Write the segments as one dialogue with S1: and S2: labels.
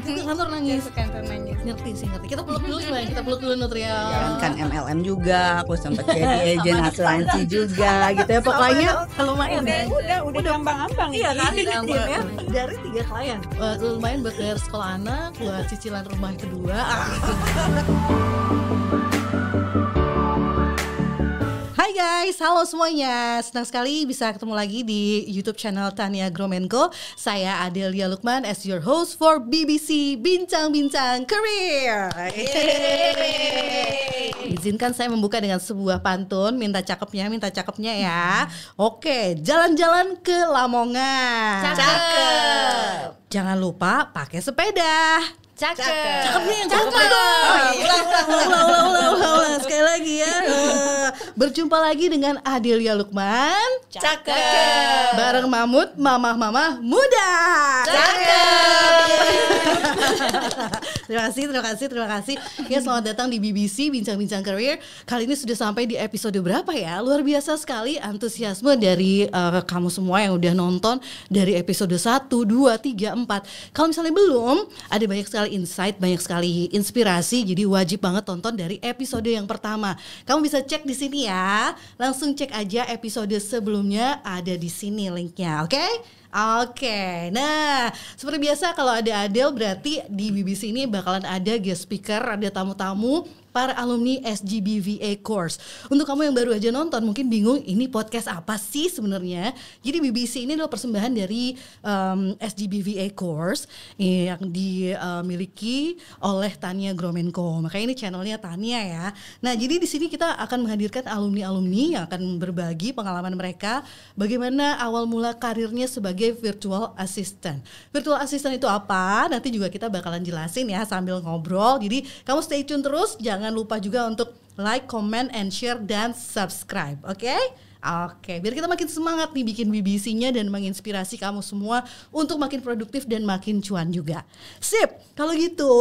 S1: juga kantor nangis.
S2: Kantor nangis.
S1: Ngerti. Kita peluk dulu gimana? Kita peluk dulu Nutria.
S3: Kan MLM juga, aku sempat jadi agen asuransi juga gitu ya. Pokoknya
S1: lumayan ya.
S2: Udah ambang-ambang.
S1: Iya kan?
S2: Iya,
S1: Ya, dari 3 klien. Lumayan buat bayar sekolah anak, buat cicilan rumah kedua. Hai guys, halo semuanya. Senang sekali bisa ketemu lagi di YouTube channel Tania Gromenko. Saya Adelia Lukman as your host for BBC Bincang-Bincang Career. Izinkan saya membuka dengan sebuah pantun. Minta cakepnya ya. Oke, jalan-jalan ke Lamongan.
S2: Cakep.
S1: Jangan lupa pakai sepeda. Cakepnya yang cakep. Ulang. Sekali lagi ya. Berjumpa lagi dengan Adelia Lukman.
S2: Cakep.
S1: Bareng Mamut, mamah muda. Terima kasih. Ya, selamat datang di BBC Bincang-Bincang Career. Kali ini sudah sampai di episode berapa ya? Luar biasa sekali antusiasme dari kamu semua yang udah nonton dari episode 1, 2, 3, 4. Kalau misalnya belum, ada banyak sekali insight, banyak sekali inspirasi. Jadi wajib banget tonton dari episode yang pertama. Kamu bisa cek di sini ya. Langsung cek aja episode sebelumnya, ada di sini linknya, oke? Oke, nah seperti biasa kalau ada Adel berarti di BBC ini bakalan ada guest speaker, ada tamu-tamu para alumni SGBVA course. Untuk kamu yang baru aja nonton mungkin bingung ini podcast apa sih sebenarnya. Jadi BBC ini adalah persembahan dari SGBVA course yang dimiliki oleh Tania Gromenko. Makanya ini channelnya Tania ya. Nah jadi di sini kita akan menghadirkan alumni-alumni yang akan berbagi pengalaman mereka bagaimana awal mula karirnya sebagai virtual assistant. Virtual assistant itu apa? Nanti juga kita bakalan jelasin ya sambil ngobrol. Jadi kamu stay tune terus. Jangan lupa juga untuk like, comment, and share, dan subscribe, oke? Oke, biar kita makin semangat nih bikin BBC-nya dan menginspirasi kamu semua untuk makin produktif dan makin cuan juga. Sip, kalau gitu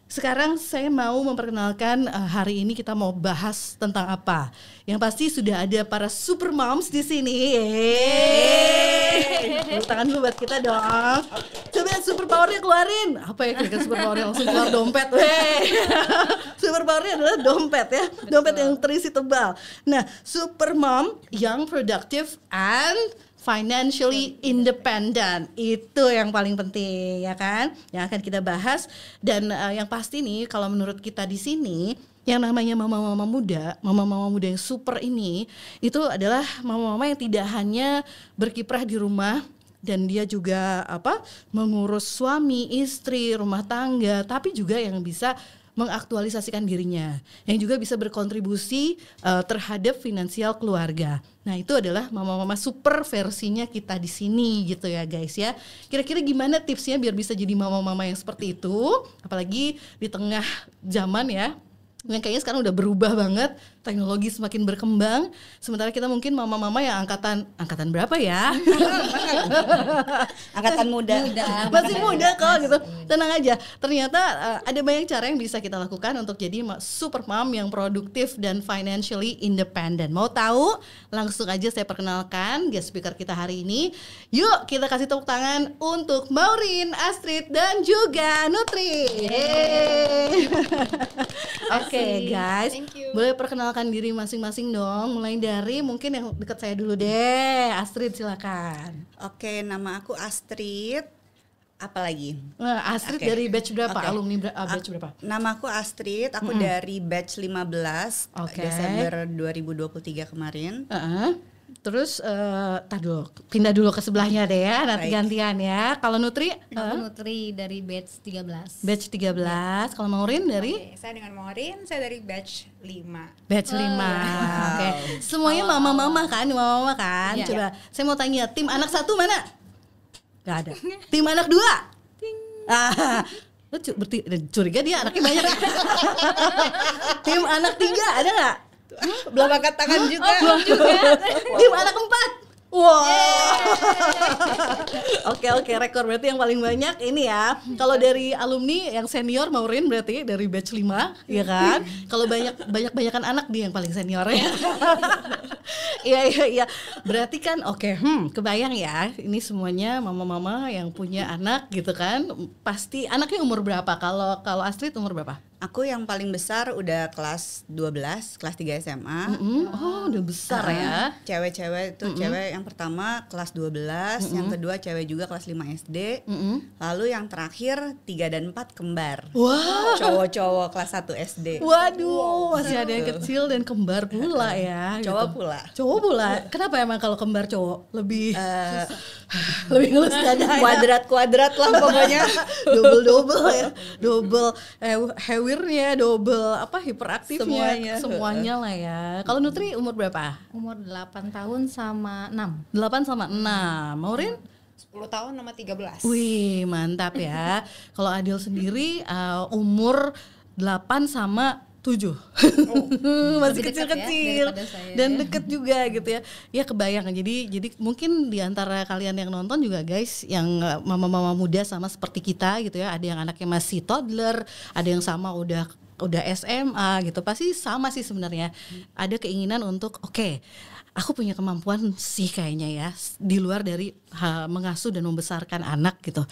S1: sekarang saya mau memperkenalkan hari ini kita mau bahas tentang apa. Yang pasti sudah ada para super moms di sini. Tepuk tangan dulu buat kita dong. Coba super powernya keluarin. Apa ya kira-kira super powernya? Langsung keluar dompet. Super powernya adalah dompet ya. Dompet yang terisi tebal. Nah, super mom yang productive and financially independent, itu yang paling penting ya kan, yang akan kita bahas. Dan yang pasti nih kalau menurut kita di sini yang namanya mama-mama muda yang super ini itu adalah mama-mama yang tidak hanya berkiprah di rumah dan dia juga mengurus suami, istri, rumah tangga, tapi juga yang bisa mengaktualisasikan dirinya, yang juga bisa berkontribusi terhadap finansial keluarga. Nah, itu adalah mama-mama super versinya kita di sini gitu ya guys ya. Kira-kira gimana tipsnya biar bisa jadi mama-mama yang seperti itu? Apalagi di tengah zaman ya, yang kayaknya sekarang udah berubah banget, teknologi semakin berkembang. Sementara kita mungkin mama-mama yang angkatan berapa ya?
S3: angkatan muda.
S1: Masih muda kok gitu. Tenang aja. Ternyata ada banyak cara yang bisa kita lakukan untuk jadi super mom yang produktif dan financially independent. Mau tahu? Langsung aja saya perkenalkan guest speaker kita hari ini. Yuk kita kasih tepuk tangan untuk Maureen, Astrid, dan juga Nutri. Oke guys, boleh perkenalkan diri masing-masing dong. Mulai dari mungkin yang dekat saya dulu deh. Astrid silakan.
S3: Oke, nama aku Astrid. Apalagi?
S1: Astrid dari batch berapa? Alumni batch berapa?
S3: Nama aku Astrid, aku dari batch 15 Desember 2023 kemarin.
S1: Terus pindah dulu ke sebelahnya deh ya, nanti gantian ya. Kalau Nutri?
S2: Aku Nutri dari batch 13.
S1: Batch 13. Kalau Maureen dari?
S4: Saya dengan Maureen, saya dari batch 5.
S1: Batch 5. Oke. Semuanya mama-mama kan?
S2: Iya.
S1: Coba saya mau tanya, tim anak 1 mana? Gak ada. Tim anak 2? Lu curiga dia anaknya banyak. Tim anak 3 ada gak?
S3: Belum angkat tangan juga.
S1: Belum juga. Tim anak 4. Wow. Oke, rekor berarti yang paling banyak ini ya. Kalau dari alumni yang senior Maureen berarti dari batch 5, ya kan? Kalau banyakan anak dia yang paling senior ya. Iya. Berarti kan kebayang ya. Ini semuanya mama-mama yang punya anak gitu kan. Pasti anaknya umur berapa? Kalau Astrid umur berapa?
S3: Aku yang paling besar udah kelas 12, kelas 3 SMA.
S1: Oh, udah besar ya.
S3: Cewek-cewek itu cewek yang pertama kelas 12, yang kedua cewek juga kelas 5 SD. Lalu yang terakhir 3 dan 4 kembar.
S1: Wah.
S3: Cowok-cowok kelas 1 SD.
S1: Waduh, masih ada yang kecil dan kembar pula ya. Cowok pula. Kenapa emang kalau kembar cowok lebih lebih ngelus dada?
S3: Kuadrat lah pokoknya.
S1: double ya. Double hewirnya, double hiperaktifnya, semuanya lah ya. Kalau Nutri umur berapa?
S2: Umur 8 tahun sama 6.
S1: 8 sama 6. Maureen?
S4: 10 tahun sama 13.
S1: Wih, mantap ya. Kalau Adil sendiri umur 8 sama 7. Masih kecil-kecil dan deket juga gitu ya. Ya kebayang. Jadi mungkin di antara kalian yang nonton juga guys, yang mama-mama muda sama seperti kita gitu ya, ada yang anaknya masih toddler, ada yang sama udah SMA gitu. Pasti sama sih sebenarnya. Ada keinginan untuk aku punya kemampuan sih kayaknya ya, di luar dari mengasuh dan membesarkan anak gitu.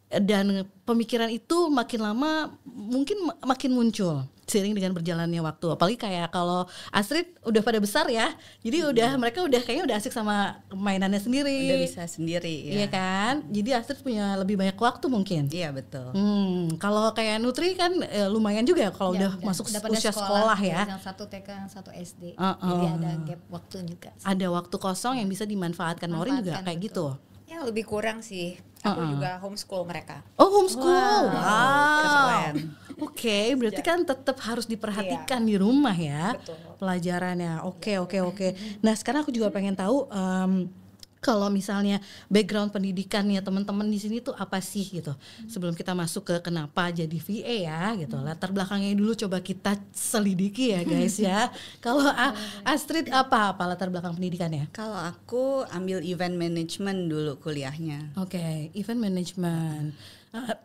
S1: Dan pemikiran itu makin lama mungkin makin muncul seiring dengan berjalannya waktu. Apalagi kayak kalau Astrid udah pada besar ya, jadi mereka kayaknya udah asik sama mainannya sendiri.
S3: Udah bisa sendiri ya.
S1: Iya kan? Jadi Astrid punya lebih banyak waktu mungkin.
S3: Iya betul.
S1: Kalau kayak Nutri kan lumayan juga kalau udah masuk usia sekolah ya.
S2: Yang satu TK, yang satu SD. Jadi ada gap waktu juga.
S1: Ada waktu kosong yang bisa dimanfaatkan. Maureen juga kayak gitu.
S4: Ya lebih kurang sih. Aku juga homeschool mereka.
S1: Oh, homeschool.
S3: Wow.
S1: Oke, berarti kan tetap harus diperhatikan di rumah ya.
S4: Betul.
S1: Pelajarannya. Oke. Nah, sekarang aku juga pengen tahu kalau misalnya background pendidikannya teman-teman di sini tuh apa sih gitu. Sebelum kita masuk ke kenapa jadi VA ya gitu. Latar belakangnya dulu coba kita selidiki ya guys ya. Kalau Astrid apa latar belakang pendidikannya?
S3: Kalau aku ambil event management dulu kuliahnya.
S1: Oke, event management.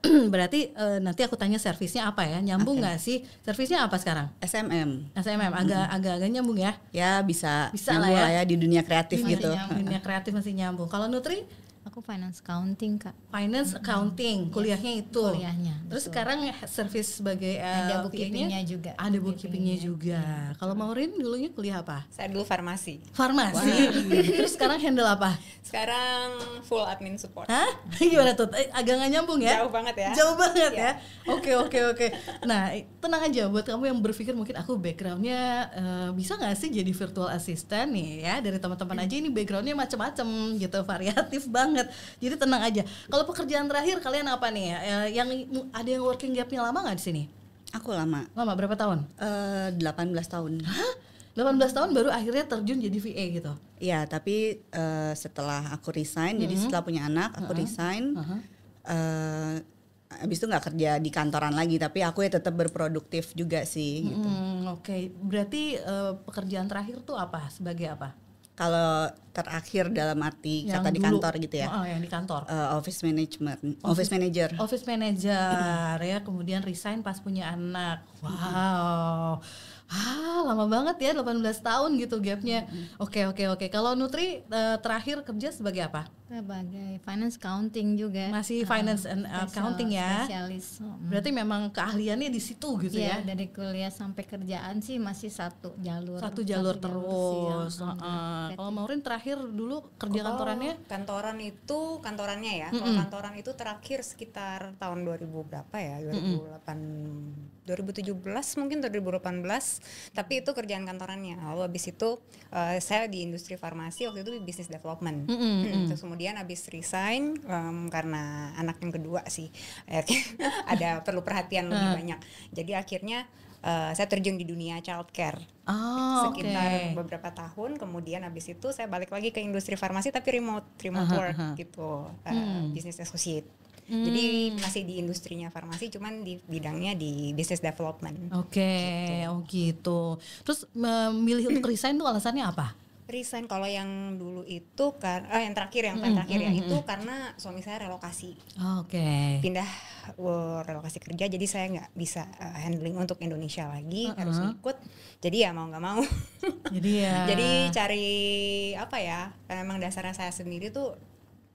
S1: Berarti nanti aku tanya servisnya apa ya? Nyambung nggak sih? Servisnya apa sekarang?
S3: SMM.
S1: Agak nyambung ya?
S3: Ya bisa
S1: lah ya
S3: di dunia kreatif gitu.
S1: Dunia kreatif masih nyambung. Kalau Nutri?
S2: Aku finance accounting, Kak.
S1: Finance accounting, kuliahnya itu.
S2: Kuliahnya.
S1: Terus sekarang servis sebagai
S2: ada bookkeepingnya juga.
S1: Ada bookkeepingnya juga. Kalau Maureen dulunya kuliah apa?
S4: Saya dulu farmasi.
S1: Farmasi. Terus sekarang handle apa?
S4: Sekarang full admin support.
S1: Hah? Gimana tuh? Agak nggak nyambung ya?
S4: Jauh banget ya.
S1: Jauh banget ya. Oke. Nah, tenang aja buat kamu yang berpikir mungkin aku backgroundnya bisa nggak sih jadi virtual assistant nih ya? Dari teman-teman aja ini backgroundnya macam-macam gitu, variatif banget. Jadi tenang aja. Kalau pekerjaan terakhir kalian apa nih? Yang ada yang working gapnya lama nggak di sini?
S3: Aku lama.
S1: Lama berapa tahun?
S3: 18 tahun.
S1: Hah? 18 tahun baru akhirnya terjun jadi VA gitu?
S3: Iya, tapi setelah aku resign, jadi setelah punya anak, aku resign. Abis itu nggak kerja di kantoran lagi, tapi aku ya tetap berproduktif juga sih. Gitu.
S1: Oke. Berarti pekerjaan terakhir tuh apa? Sebagai apa?
S3: Kalau terakhir dalam arti
S1: Yang
S3: kata di
S1: dulu,
S3: kantor gitu ya.
S1: Yang di kantor.
S3: Office manager.
S1: Office manager ya, kemudian resign pas punya anak. Wow. Lama banget ya, 18 tahun gitu gapnya. Oke. Kalau Nutri terakhir kerja sebagai apa?
S2: Sebagai finance accounting juga.
S1: Masih finance and accounting ya.
S2: Spesialis.
S1: Berarti memang keahliannya di situ gitu ya.
S2: Dari kuliah sampai kerjaan sih masih satu jalur.
S1: Satu jalur terus. Kalau Maureen terakhir dulu kerja kantorannya?
S4: Kantorannya ya. Kalau kantoran itu terakhir sekitar tahun 2000 berapa ya? 2017 mungkin 2018, tapi itu kerjaan kantorannya. Lalu habis itu saya di industri farmasi, waktu itu business development. Terus kemudian habis resign karena anak yang kedua sih ada perlu perhatian lebih banyak. Jadi akhirnya saya terjun di dunia childcare sekitar beberapa tahun. Kemudian habis itu saya balik lagi ke industri farmasi tapi remote work gitu, business associate. Jadi masih di industrinya farmasi, cuman di bidangnya di business development.
S1: Gitu. Terus memilih untuk resign tuh alasannya apa?
S4: Resign kalau yang dulu itu kan yang terakhir ya itu karena suami saya relokasi.
S1: Oke.
S4: Pindah relokasi kerja, jadi saya nggak bisa handling untuk Indonesia lagi, harus ngikut. Jadi ya mau nggak mau. Jadi cari apa ya? Karena memang dasarnya saya sendiri tuh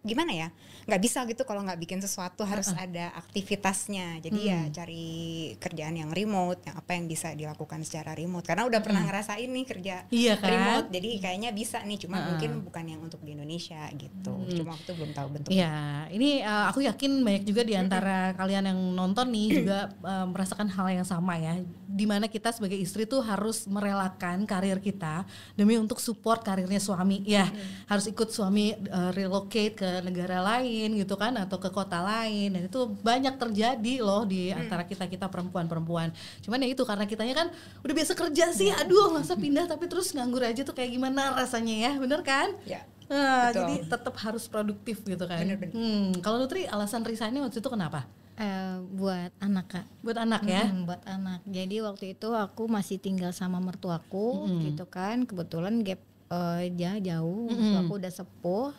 S4: gimana ya, nggak bisa gitu kalau nggak bikin sesuatu harus ada aktivitasnya. Jadi ya cari kerjaan yang remote, yang apa yang bisa dilakukan secara remote, karena udah pernah ngerasain nih kerja remote, jadi kayaknya bisa nih, cuma mungkin bukan yang untuk di Indonesia gitu. Cuma waktu belum tahu bentuknya.
S1: Iya, ini aku yakin banyak juga di antara kalian yang nonton nih juga merasakan hal yang sama ya, dimana kita sebagai istri tuh harus merelakan karir kita demi untuk support karirnya suami ya. Harus ikut suami relocate ke negara lain gitu kan, atau ke kota lain, dan itu banyak terjadi loh di antara kita perempuan-perempuan. Cuman ya itu karena kitanya kan udah biasa kerja sih, aduh masa pindah tapi terus nganggur aja tuh kayak gimana rasanya ya, bener kan?
S4: Ya.
S1: Jadi tetap harus produktif gitu kan.
S4: Bener.
S1: Kalau Nutri alasan resignnya waktu itu kenapa?
S2: Buat anak, Kak.
S1: Buat anak ya?
S2: Buat anak. Jadi waktu itu aku masih tinggal sama mertuaku gitu kan. Kebetulan gap jauh, aku udah sepuh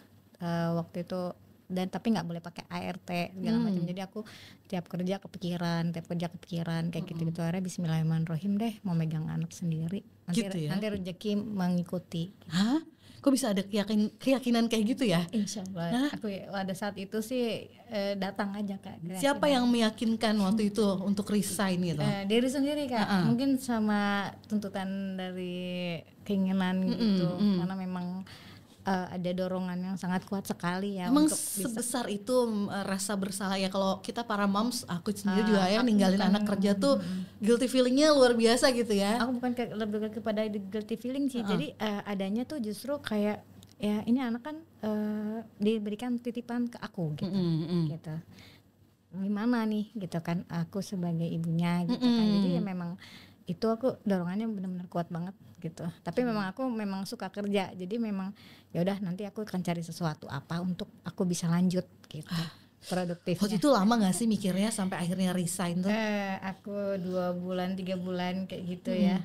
S2: waktu itu, dan tapi nggak boleh pakai ART segala macam. Jadi aku tiap kerja kepikiran kayak gitu. Akhirnya bismillahirrahmanirrahim deh, mau megang anak sendiri. Nanti,
S1: gitu ya?
S2: nanti rezeki mengikuti.
S1: Hah? Kok bisa ada keyakinan kayak gitu ya?
S2: Insya Allah. Aku pada saat itu sih datang aja, Kak.
S1: Siapa yang meyakinkan waktu itu untuk resign gitu?
S2: Diri sendiri, Kak. Mungkin sama tuntutan dari keinginan gitu, karena memang ada dorongan yang sangat kuat sekali ya.
S1: Emang
S2: untuk
S1: sebesar itu rasa bersalah ya, kalau kita para moms, aku sendiri juga ya ninggalin anak kerja tuh guilty feelingnya luar biasa gitu ya.
S2: Aku bukan lebih kepada guilty feeling sih. Jadi adanya tuh justru kayak ya ini anak kan diberikan titipan ke aku gitu. Gitu. Gimana nih gitu kan, aku sebagai ibunya gitu kan. Jadi ya memang itu aku dorongannya benar-benar kuat banget gitu. Tapi memang aku memang suka kerja, jadi memang ya udah nanti aku akan cari sesuatu apa untuk aku bisa lanjut gitu. Produktifnya.
S1: Waktu itu lama nggak sih mikirnya sampai akhirnya resign tuh?
S2: Aku 2 bulan 3 bulan kayak gitu ya.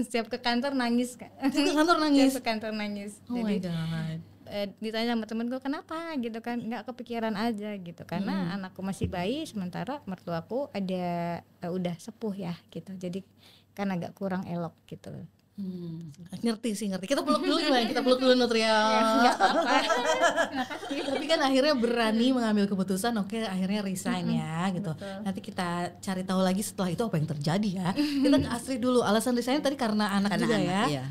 S2: Setiap ke kantor nangis, Kak. Setiap ke kantor nangis.
S1: Oh my God.
S2: Ditanya sama temenku kenapa gitu kan, nggak kepikiran aja gitu, karena anakku masih bayi, sementara mertuaku ada udah sepuh ya gitu, jadi kan agak kurang elok gitu.
S1: Ngerti. Kita peluk dulu gimana? Kita peluk dulu Nutri ya. Tapi kan akhirnya berani mengambil keputusan, oke, akhirnya resign ya gitu.
S2: Betul.
S1: Nanti kita cari tahu lagi setelah itu apa yang terjadi ya. Kita ke Astrid dulu. Alasan resign tadi karena anak juga
S3: anak,
S1: ya.
S3: iya.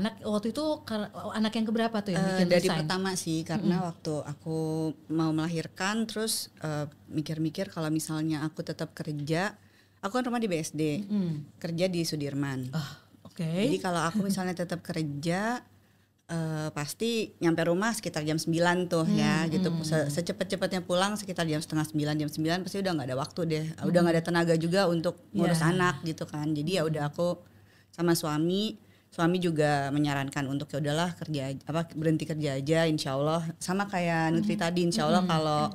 S1: Anak waktu itu anak yang keberapa tuh yang bikin
S3: dari
S1: resign?
S3: pertama sih, karena waktu aku mau melahirkan terus mikir-mikir kalau misalnya aku tetap kerja, aku kan rumah di BSD, kerja di Sudirman.
S1: Oke.
S3: Jadi kalau aku misalnya tetap kerja pasti nyampe rumah sekitar jam 9 tuh ya gitu. Secepat-cepatnya pulang sekitar jam setengah 9, jam 9 pasti udah nggak ada waktu deh. Udah nggak ada tenaga juga untuk ngurus anak gitu kan. Jadi ya udah aku sama suami juga menyarankan untuk ya udahlah berhenti kerja aja, insya Allah sama kayak Nutri tadi, insya Allah kalau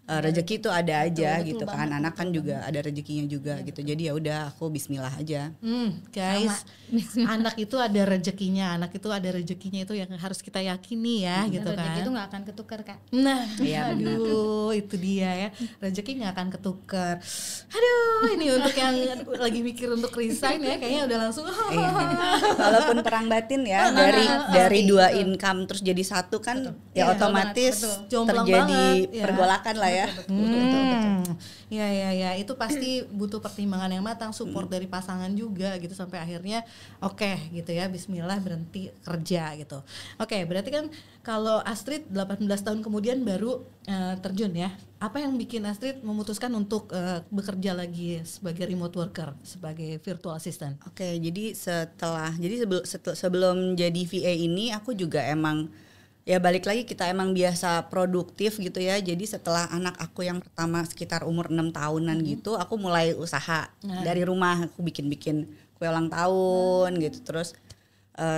S3: rezeki itu ada aja betul gitu kan, anak kan juga ada rezekinya juga gitu. Jadi ya udah aku bismillah aja.
S1: Guys, anak itu ada rezekinya, itu yang harus kita yakini ya gitu kan.
S2: Rezeki itu nggak akan ketukar, Kak.
S1: Nah, aduh itu dia ya, rezeki nggak akan ketukar. Aduh, ini untuk yang lagi mikir untuk resign ya, kayaknya udah langsung.
S3: Walaupun perang batin ya, dari 2 income terus jadi 1 kan, ya otomatis terjadi pergolakan lah ya.
S1: Betul. Ya, itu pasti butuh pertimbangan yang matang, support dari pasangan juga gitu sampai akhirnya oke, gitu ya, bismillah berhenti kerja gitu. Oke, berarti kan kalau Astrid 18 tahun kemudian baru terjun ya. Apa yang bikin Astrid memutuskan untuk bekerja lagi sebagai remote worker, sebagai virtual assistant?
S3: Oke, jadi sebelum jadi VA ini aku juga emang ya balik lagi kita emang biasa produktif gitu ya. Jadi setelah anak aku yang pertama sekitar umur 6 tahunan gitu, aku mulai usaha dari rumah. Aku bikin kue ulang tahun gitu. Terus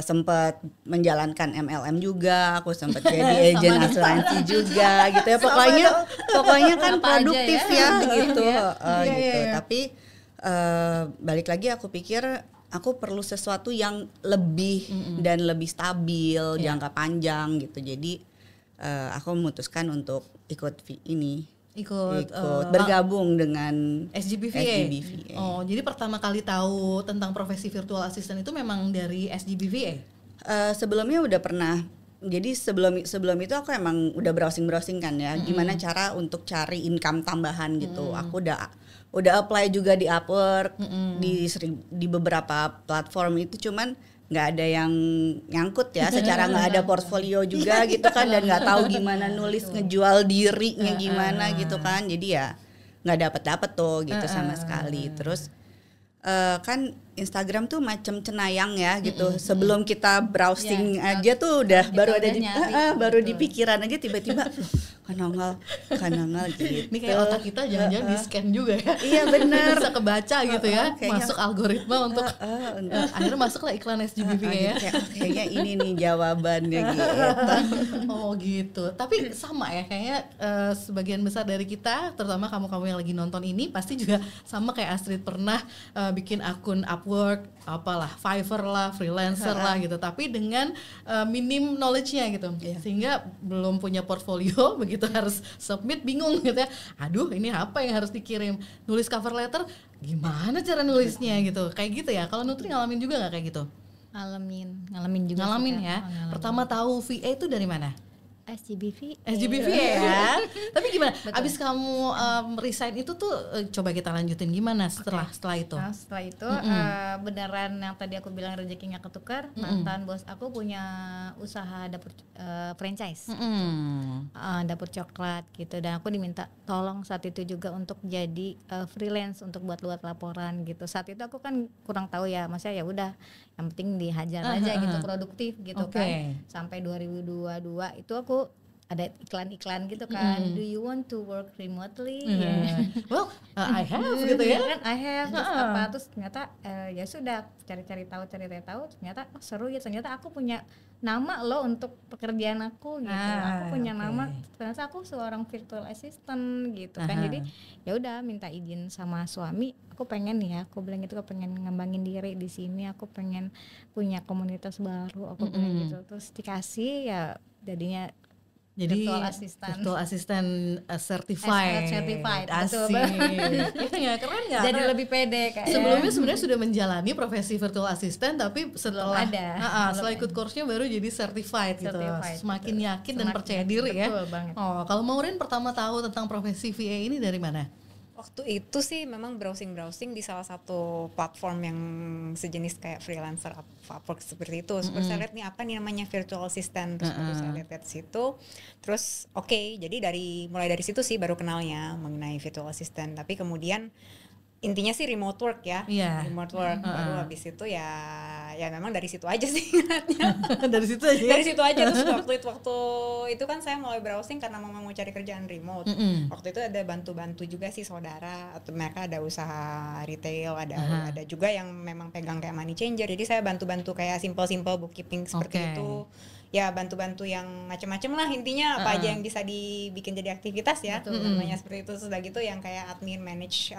S3: sempat menjalankan MLM juga, aku sempat jadi agen asuransi juga gitu ya. Pokoknya kan produktif ya gitu. Gitu. Tapi balik lagi aku pikir aku perlu sesuatu yang lebih dan lebih stabil jangka panjang gitu. Jadi aku memutuskan untuk ikut bergabung dengan
S1: SGBVA. Oh, jadi pertama kali tahu tentang profesi virtual assistant itu memang dari SGBVA?
S3: Sebelumnya udah pernah. Jadi sebelum itu aku emang udah browsing kan ya, gimana cara untuk cari income tambahan gitu. Aku udah apply juga di Upwork, di beberapa platform itu, cuman nggak ada yang nyangkut ya, secara nggak ada portfolio juga gitu kan, dan nggak tahu gimana nulis ngejual dirinya gimana gitu kan. Jadi ya nggak dapet tuh gitu sama sekali. Terus kan Instagram tuh macam cenayang ya gitu. Sebelum kita browsing aja tuh udah baru di pikiran aja tiba-tiba kanal gitu.
S1: Ini kayak otak kita jangan-jangan di scan juga ya.
S3: Iya benar.
S1: Bisa kebaca gitu ya. Masuk algoritma untuk akhirnya masuklah iklan SGBVA ya.
S3: Kayaknya ini nih jawabannya gitu.
S1: Oh gitu. Tapi sama ya kayaknya sebagian besar dari kita, terutama kamu-kamu yang lagi nonton ini pasti juga sama kayak Astrid pernah bikin akun Upwork, apalah Fiverr lah, freelancer lah gitu. Tapi dengan minim knowledge-nya gitu. Sehingga belum punya portfolio, begitu harus submit bingung gitu ya. Aduh, ini apa yang harus dikirim? Nulis cover letter, gimana cara nulisnya gitu. Kayak gitu ya. Kalau Nutri ngalamin juga nggak kayak gitu?
S2: Ngalamin juga.
S1: Ngalamin ya. Pertama tahu VA itu dari mana?
S2: SGBVA
S1: ya. Tapi gimana? Abis kamu resign itu tuh coba kita lanjutin gimana setelah itu?
S2: Nah, setelah itu beneran yang tadi aku bilang rezekinya ketukar. Mantan bos aku punya usaha dapur franchise, dapur coklat gitu. Dan aku diminta tolong saat itu juga untuk jadi freelance untuk buat laporan gitu. Saat itu aku kan kurang tahu ya, maksudnya ya udah yang penting dihajar aja gitu, produktif gitu kan. Sampai 2022 itu aku ada iklan-iklan gitu kan, do you want to work remotely?
S1: Well, I have gitu ya.
S2: Kan I have terus ternyata ya sudah cari-cari tahu ternyata seru ya, ternyata aku punya nama loh untuk pekerjaan aku gitu. Aku punya nama, ternyata aku seorang virtual assistant gitu kan. Jadi ya udah minta izin sama suami, aku pengen aku pengen ngembangin diri di sini, aku pengen punya komunitas baru, aku pengen gitu. Terus dikasih ya jadinya
S1: jadi virtual assistant certified. Asik. Itu ya keren nggak?
S2: Jadi lebih pede kayak.
S1: Sebelumnya sebenarnya sudah menjalani profesi virtual assistant, tapi setelah ikut course-nya baru jadi certified gitu. Semakin yakin dan percaya diri ya.
S2: Banget.
S1: Oh, kalau Maureen pertama tahu tentang profesi VA ini dari mana?
S4: Waktu itu sih memang browsing di salah satu platform yang sejenis kayak freelancer Upwork seperti itu. Terus saya lihat nih apa nih namanya virtual assistant, terus baru saya lihat situ. Terus jadi mulai dari situ sih baru kenalnya mengenai virtual assistant. Tapi kemudian intinya sih remote work ya, remote work. Baru habis itu ya memang dari situ aja sih
S1: dari situ aja.
S4: Dari situ aja. Terus waktu itu kan saya mulai browsing karena mau cari kerjaan remote. Waktu itu ada bantu juga sih saudara, atau mereka ada usaha retail, ada juga yang memang pegang kayak money changer. Jadi saya bantu kayak simple bookkeeping seperti itu. Ya bantu-bantu yang macam-macam lah intinya, apa aja yang bisa dibikin jadi aktivitas ya, namanya seperti itu. Sudah gitu yang kayak admin manage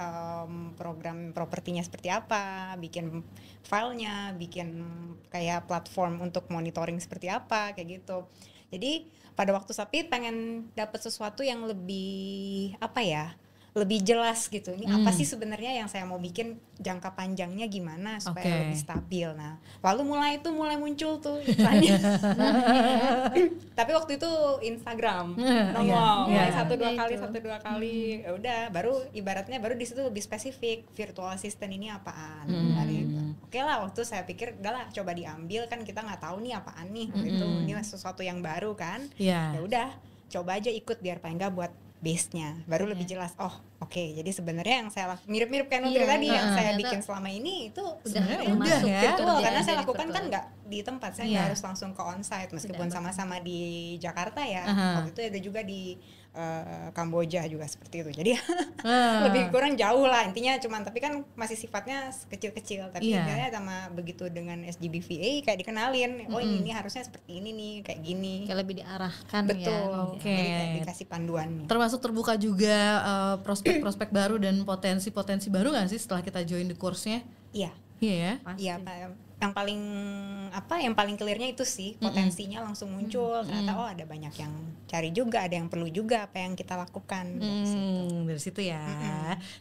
S4: program propertinya seperti apa, bikin filenya, bikin kayak platform untuk monitoring seperti apa kayak gitu. Jadi pada waktu Sapit pengen dapat sesuatu yang lebih lebih jelas gitu. Ini apa sih sebenarnya yang saya mau bikin, jangka panjangnya gimana supaya lebih stabil. Nah, lalu mulai muncul tuh iklannya. Tapi waktu itu Instagram nongol satu dua kali. Ya udah, baru ibaratnya di situ lebih spesifik virtual assistant ini apaan. Oke lah, waktu saya pikir udahlah coba diambil, kan kita nggak tahu nih apaan nih. Gitu. Ini sesuatu yang baru kan. Ya udah, coba aja ikut biar paling nggak buat base-nya baru lebih jelas. Jadi sebenarnya yang saya mirip-mirip kayak Nutri tadi yang saya bikin selama ini itu
S1: sebenarnya udah ya.
S4: Betul, karena saya lakukan kan nggak di tempat, saya nggak harus langsung ke onsite meskipun sama-sama di Jakarta ya. Waktu itu ada juga di Kamboja juga seperti itu. Jadi lebih kurang jauh lah intinya, tapi kan masih sifatnya kecil-kecil. Tapi akhirnya sama begitu dengan SGBVA kayak dikenalin, ini harusnya seperti ini nih, kayak gini.
S2: Kayak lebih diarahkan.
S4: Betul. Jadi kayak dikasih panduannya.
S1: Termasuk terbuka juga prospek-prospek baru dan potensi-potensi baru nggak sih setelah kita join di course-nya?
S4: Iya.
S1: Iya ya.
S2: Pasti.
S4: Iya, yang paling clearnya itu sih, potensinya langsung muncul. Ternyata ada banyak yang cari juga, ada yang perlu juga apa yang kita lakukan.
S1: Dari situ ya.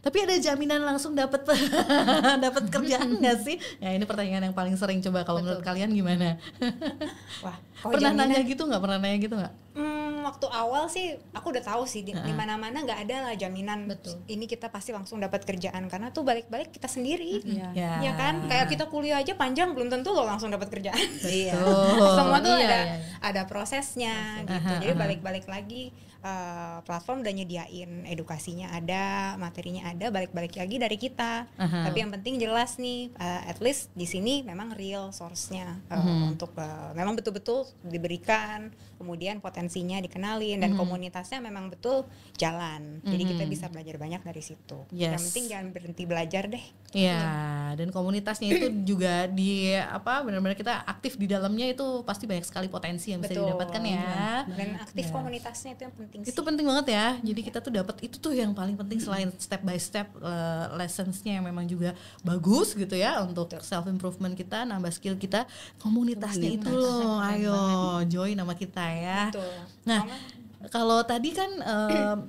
S1: Tapi ada jaminan langsung dapat dapat kerjaan nggak sih? Ya ini pertanyaan yang paling sering, coba kalau menurut kalian gimana?
S4: Wah,
S1: Pernah nanya gitu nggak? Pernah nanya gitu nggak?
S4: Waktu awal sih aku udah tahu sih di mana-mana nggak ada lah jaminan.
S2: Betul.
S4: Ini kita pasti langsung dapat kerjaan, karena tuh balik-balik kita sendiri.
S1: Ya.
S4: Ya kan, kayak kita kuliah aja panjang belum tentu lo langsung dapat kerjaan.
S3: Iya.
S4: Semua tuh
S2: Iya.
S4: ada prosesnya gitu. Jadi balik-balik lagi platform udah nyediain edukasinya ada, materinya ada, balik-balik lagi dari kita. Tapi yang penting jelas nih, at least di sini memang real source-nya untuk memang betul-betul diberikan, kemudian potensinya dikenalin dan komunitasnya memang betul jalan. Jadi kita bisa belajar banyak dari situ.
S1: Yes.
S4: Yang penting jangan berhenti belajar deh.
S1: Iya, dan komunitasnya itu juga benar-benar kita aktif di dalamnya, itu pasti banyak sekali potensi yang bisa didapatkan ya.
S4: Dan aktif komunitasnya itu yang penting sih.
S1: Itu penting banget ya. Jadi kita tuh dapat itu tuh yang paling penting, selain step by step lessons-nya yang memang juga bagus gitu ya untuk self improvement kita, nambah skill kita, komunitasnya itu loh. Ayo join sama kita ya.
S4: Betul.
S1: Nah, kalau tadi kan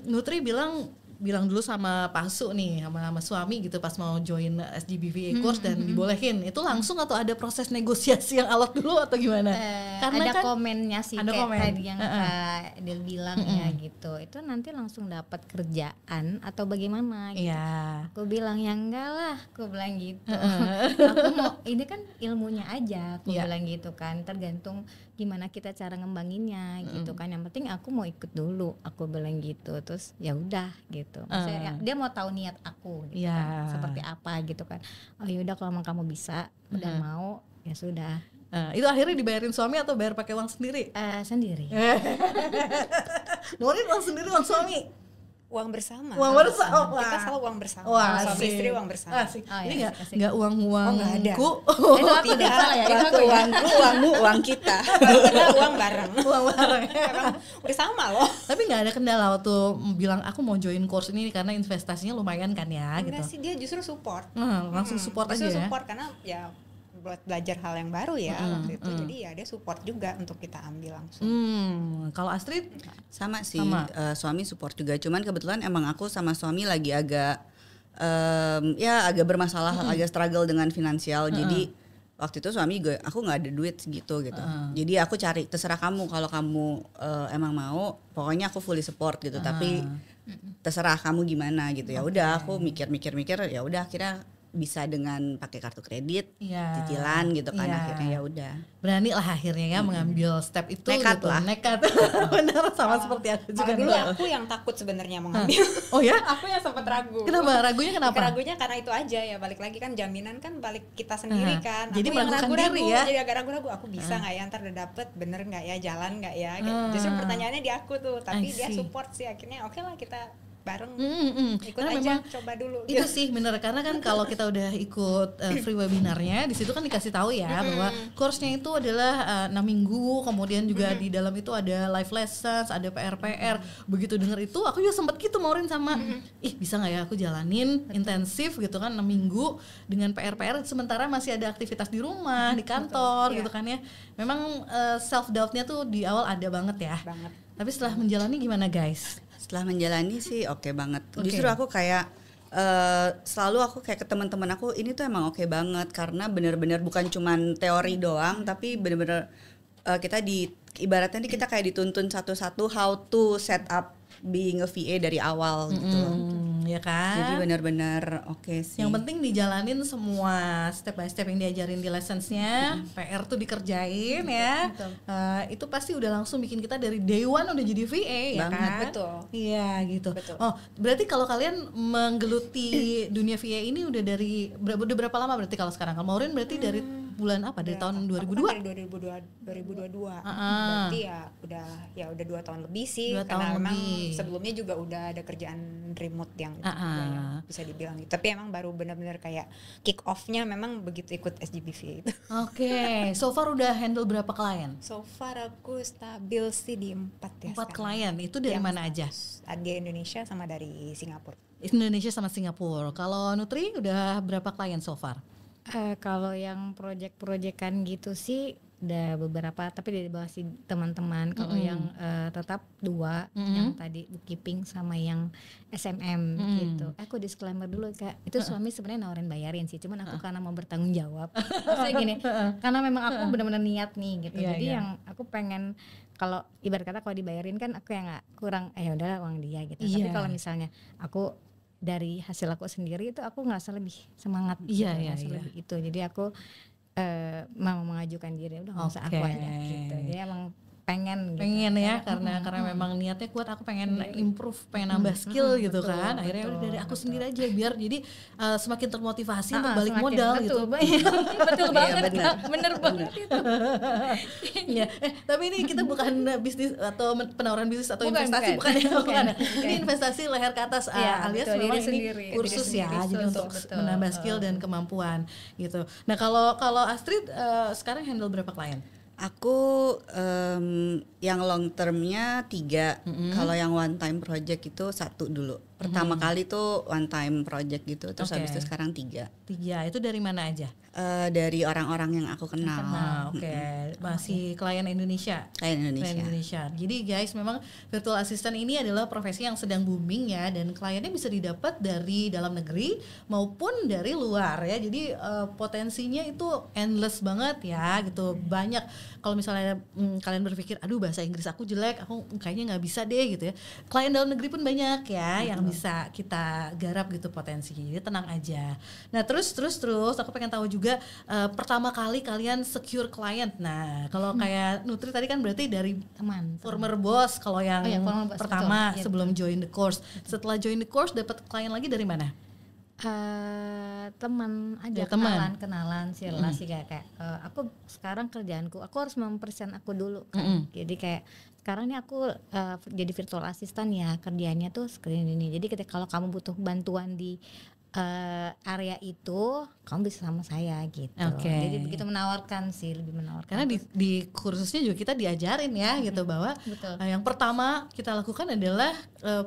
S1: Nutri bilang dulu sama Pak Su nih, sama suami gitu pas mau join SGBVA course dan dibolehin, itu langsung atau ada proses negosiasi yang alot dulu atau gimana?
S2: Karena ada komennya sih,
S1: ada
S2: kayak
S1: komen.
S2: tadi yang Kak Del bilang ya gitu, itu nanti langsung dapat kerjaan atau bagaimana gitu.
S1: Iya.
S2: Aku bilang ya enggak lah, aku bilang gitu. Aku mau, ini kan ilmunya aja, aku bilang gitu kan, tergantung gimana kita cara ngembanginnya gitu kan. Yang penting aku mau ikut dulu, aku bilang gitu. Terus ya udah gitu. Maksudnya, dia mau tahu niat aku gitu kan, seperti apa gitu kan. Oh yaudah kalau emang kamu bisa, udah mau, ya sudah.
S1: Itu akhirnya dibayarin suami atau bayar pakai uang sendiri?
S2: Sendiri.
S1: Nurin uang sendiri, uang suami?
S4: Uang bersama.
S1: Uang bersama.
S4: Kita selalu uang bersama.
S1: Wah,
S4: suami istri uang bersama.
S1: Asik.
S2: Oh,
S1: Ini
S2: ya,
S1: nggak uang-uangku.
S4: nggak ada.
S2: Itu aku
S3: Tidak,
S2: salah ya, itu
S3: waktu
S2: aku ya.
S3: uangku, uangmu, uang kita.
S4: Kita uang bareng.
S1: Uang bareng.
S4: Emang udah sama loh.
S1: Tapi nggak ada kendala waktu bilang aku mau join course ini karena investasinya lumayan kan ya
S4: Enggak
S1: gitu.
S4: sih, dia justru support.
S1: Langsung support aja ya.
S4: Support karena ya buat belajar hal yang baru ya waktu itu. Jadi ya dia support juga untuk kita ambil langsung.
S1: Kalau Astrid
S3: Sama sih,
S1: Sama.
S3: Suami support juga. Cuman kebetulan emang aku sama suami lagi agak agak bermasalah, agak struggle dengan finansial. Jadi waktu itu suami gue, aku nggak ada duit segitu gitu. Jadi aku cari, terserah kamu, kalau kamu emang mau, pokoknya aku fully support gitu. Tapi terserah kamu gimana gitu. Ya udah, aku mikir, ya udah akhirnya bisa dengan pakai kartu kredit, cicilan gitu kan. Akhirnya ya udah.
S1: berani lah akhirnya ya mengambil step itu.
S3: Nekat
S1: gitu.
S3: lah.
S1: Nekat. Benar, sama seperti aku juga.
S4: Dulu aku yang takut sebenarnya mau ngambil.
S1: Oh ya?
S4: Aku yang sempat ragu.
S1: Kenapa? Ragunya kenapa?
S4: Ragunya karena itu aja ya, balik lagi kan jaminan kan balik kita sendiri kan.
S1: Jadi
S4: aku yang
S1: meragukan
S4: ragu-ragu
S1: diri ya?
S4: Jadi agak ragu-ragu, aku bisa nggak ya, ntar udah dapet, bener nggak ya, jalan nggak ya. Justru pertanyaannya di aku tuh, tapi dia support sih, akhirnya oke lah kita bareng ikut
S1: Karena
S4: aja,
S1: memang
S4: coba dulu
S1: itu sih bener, karena kan kalau kita udah ikut free webinarnya di situ kan dikasih tahu ya bahwa course-nya itu adalah 6 minggu, kemudian juga di dalam itu ada live lessons, ada PR. Begitu denger itu aku juga sempet gitu Maureen sama bisa nggak ya aku jalanin intensif gitu kan 6 minggu dengan PR sementara masih ada aktivitas di rumah, di kantor gitu kan ya. Memang self doubt-nya tuh di awal ada banget ya. Tapi setelah menjalani gimana guys?
S3: Setelah menjalani sih oke banget. Justru aku kayak selalu aku kayak ke teman-teman aku, ini tuh emang oke banget karena benar-benar bukan cuman teori doang, tapi benar-benar kita ibaratnya kita kayak dituntun satu-satu how to set up being a VA dari awal gitu.
S1: Ya kan?
S3: Jadi benar-benar oke sih.
S1: Yang penting dijalanin semua step by step yang diajarin di lessons-nya, PR tuh dikerjain ya. Itu pasti udah langsung bikin kita dari day one udah jadi VA ya kan?
S4: Betul.
S1: Iya gitu.
S4: Betul.
S1: Oh, berarti kalau kalian menggeluti dunia VA ini udah udah berapa lama berarti kalau sekarang? Kalau Maureen berarti dari bulan apa? Dari tahun 2002?
S4: Dari 2022. Berarti ya udah 2 tahun lebih sih.
S1: 2
S4: karena
S1: tahun
S4: memang
S1: lebih.
S4: Sebelumnya juga udah ada kerjaan remote yang itu juga ya, bisa dibilang gitu. Tapi emang baru benar-benar kayak kick off-nya memang begitu ikut SGBVA itu.
S1: Oke, so far udah handle berapa klien?
S4: So far aku stabil sih di 4 ya.
S1: 4 klien, itu dari mana aja?
S4: Di Indonesia sama dari Singapura.
S1: Indonesia sama Singapura. Kalau Nutri udah berapa klien so far?
S2: Kalau yang project-projectan gitu sih udah beberapa, tapi dari bawah si teman-teman. Kalau yang tetap 2, yang tadi bookkeeping sama yang SMM gitu. Aku disclaimer dulu Kak, itu suami sebenarnya nawarin bayarin sih, cuman aku karena mau bertanggung jawab. Maksudnya gini, karena memang aku benar-benar niat nih gitu. Jadi yang aku pengen, kalau ibarat kata kalau dibayarin kan aku yang nggak kurang, ya udahlah uang dia gitu. Tapi kalau misalnya aku dari hasil aku sendiri itu aku ngerasa lebih semangat, ngerasa lebih itu. Jadi aku mau mengajukan diri, udah nggak usah aku aja gitu. Jadi emang pengen
S1: ya, karena memang niatnya kuat, aku pengen improve, pengen nambah skill gitu kan. Akhirnya udah dari aku sendiri aja, biar jadi semakin termotivasi untuk balik modal gitu.
S2: Betul banget, bener banget itu.
S1: Ya, tapi ini kita bukan bisnis atau penawaran bisnis atau investasi, bukan. Ini investasi leher ke atas, alias memang ini kursus ya, jadi untuk menambah skill dan kemampuan gitu. Nah kalau Astrid sekarang handle berapa klien?
S3: Aku yang long termnya 3, kalau yang one time project itu 1 dulu. Pertama kali tuh one time project gitu, terus habis itu sekarang 3.
S1: 3 itu dari mana aja?
S3: Dari orang-orang yang aku kenal.
S1: Masih klien Indonesia.
S3: Klien
S1: Indonesia. Jadi guys, memang virtual assistant ini adalah profesi yang sedang booming ya, dan kliennya bisa didapat dari dalam negeri maupun dari luar ya. Jadi potensinya itu endless banget ya gitu. Banyak, kalau misalnya kalian berpikir, aduh bahasa Inggris aku jelek, aku kayaknya nggak bisa deh gitu ya. Klien dalam negeri pun banyak ya yang bisa kita garap gitu potensi. Jadi tenang aja. Nah terus aku pengen tahu juga pertama kali kalian secure client. Nah kalau kayak Nutri tadi kan berarti dari
S2: teman
S1: former boss. Kalau yang pertama
S2: betul.
S1: Sebelum join the course, setelah join the course dapat klien lagi dari mana?
S2: Teman aja, kenalan sih lah sih kayak aku sekarang kerjaanku aku harus mempresent aku dulu kan. Jadi kayak sekarang nih aku jadi virtual assistant ya, kerjaannya tuh seperti ini. Jadi ketika kalau kamu butuh bantuan di area itu, kamu bisa sama saya gitu. Jadi begitu menawarkan sih, lebih menawarkan.
S1: Karena di kursusnya juga kita diajarin ya gitu bahwa yang pertama kita lakukan adalah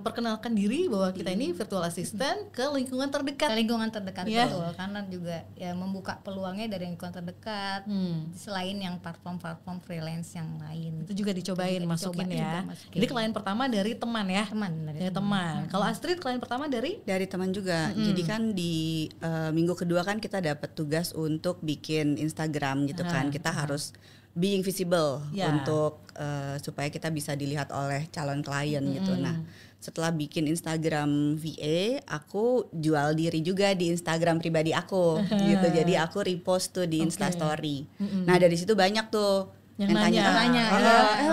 S1: perkenalkan diri bahwa kita ini virtual assistant ke lingkungan terdekat.
S2: Ya. Betul. Karena juga ya membuka peluangnya dari lingkungan terdekat. Selain yang platform freelance yang lain.
S1: Itu juga dicobain masukin ya. Jadi klien pertama dari teman ya. Dari teman. Kalau Astrid klien pertama dari
S3: teman juga. Jadi kan di minggu kedua kan kita dapat tugas untuk bikin Instagram gitu kan. Kita harus being visible untuk supaya kita bisa dilihat oleh calon klien gitu. Nah, setelah bikin Instagram VA, aku jual diri juga di Instagram pribadi aku gitu. Jadi aku repost tuh di Instastory. Nah, dari situ banyak tuh yang tanya.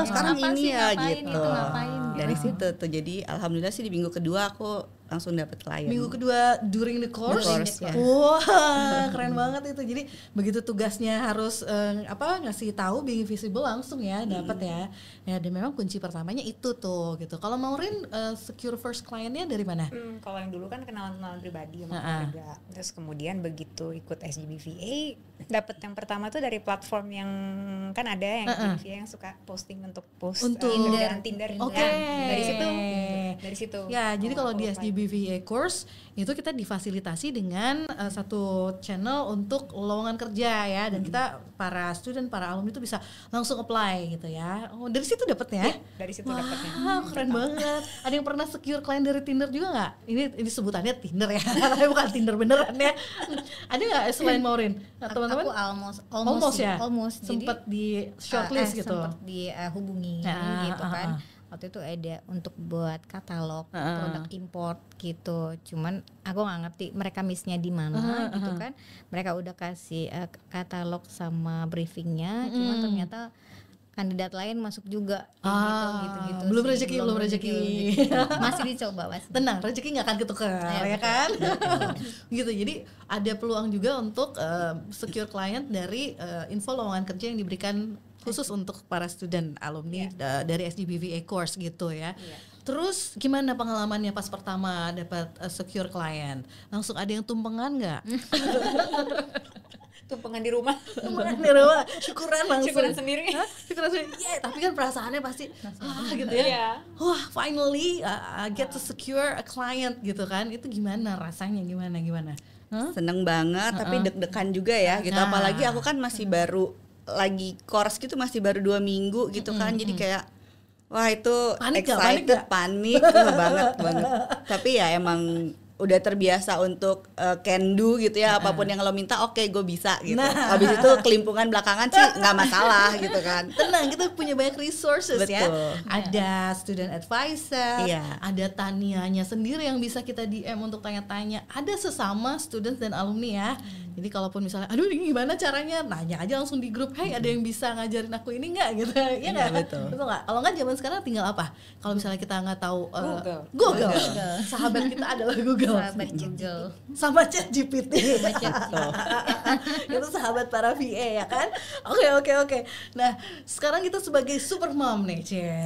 S3: Sekarang ini ya gitu. Dari situ tuh. Jadi alhamdulillah sih di minggu kedua aku langsung dapat klien.
S1: Minggu kedua during the course.
S3: Ya.
S1: Wah, keren banget itu. Jadi begitu tugasnya harus ngasih tahu being visible langsung ya dapat ya. Ya dan memang kunci pertamanya itu tuh gitu. Kalau Maureen secure first clientnya dari mana?
S4: Kalau yang dulu kan kenalan pribadi sama keluarga. Terus kemudian begitu ikut SGBVA dapat yang pertama tuh dari platform yang kan ada yang SGBVA yang suka posting untuk Tinder. Dari situ.
S1: Ya, jadi kalau di SGBVA course itu kita difasilitasi dengan satu channel untuk lowongan kerja ya, dan kita para student, para alumni itu bisa langsung apply gitu ya. Oh, dari situ dapatnya?
S4: Dari situ dapatnya.
S1: Wah, keren banget. Ada yang pernah secure klien dari Tinder juga nggak? Ini sebutannya Tinder ya, tapi bukan Tinder beneran ya. Ada nggak selain Maureen? Nah, teman-teman?
S2: Aku almost ya.
S1: Sempet di shortlist gitu.
S2: Sempet dihubungi gitu kan. Waktu itu ada untuk buat katalog produk import gitu, cuman aku nggak ngerti mereka missnya di mana gitu kan. Mereka udah kasih katalog sama briefingnya, cuman ternyata kandidat lain masuk juga gitu.
S1: Belum rezeki.
S2: Masih dicoba pasti.
S1: Tenang, rezeki nggak akan ketukar ya kan. Gitu. Jadi ada peluang juga untuk secure client dari info lowongan kerja yang diberikan khusus untuk para student alumni dari SGBVA course gitu ya. Terus gimana pengalamannya pas pertama dapat secure client? Langsung ada yang tumpengan nggak?
S4: Tumpengan di rumah.
S1: Syukuran langsung.
S4: Syukuran sendiri.
S1: Tapi kan perasaannya pasti gitu ya. Wah, finally I get to secure a client gitu kan. Itu gimana rasanya? Gimana?
S3: seneng banget tapi deg-degan juga ya gitu. Apalagi aku kan masih baru lagi course gitu, masih baru 2 minggu gitu kan, jadi kayak wah itu
S1: Panik
S3: excited, panik banget. Tapi ya emang udah terbiasa untuk can do gitu ya, apapun yang lo minta oke, gue bisa gitu. Habis itu kelimpungan belakangan sih nggak masalah gitu kan.
S1: Tenang, kita punya banyak resources.
S3: Betul.
S1: Ya. Ada student advisor,
S3: Iya.
S1: ada Tanianya sendiri yang bisa kita DM untuk tanya-tanya. Ada sesama students dan alumni ya. Jadi kalaupun misalnya, aduh ini gimana caranya, nanya aja langsung di grup. Hey, ada yang bisa ngajarin aku ini nggak gitu? Iya nggak?
S3: Betul.
S1: Betul nggak? Kalau nggak zaman sekarang tinggal apa? Kalau misalnya kita nggak tahu,
S4: Google.
S1: Sahabat kita adalah Google.
S2: Sahabat Google.
S1: Sama ChatGPT. Itu sahabat para VA ya kan. Oke. Nah sekarang kita sebagai super mom nih,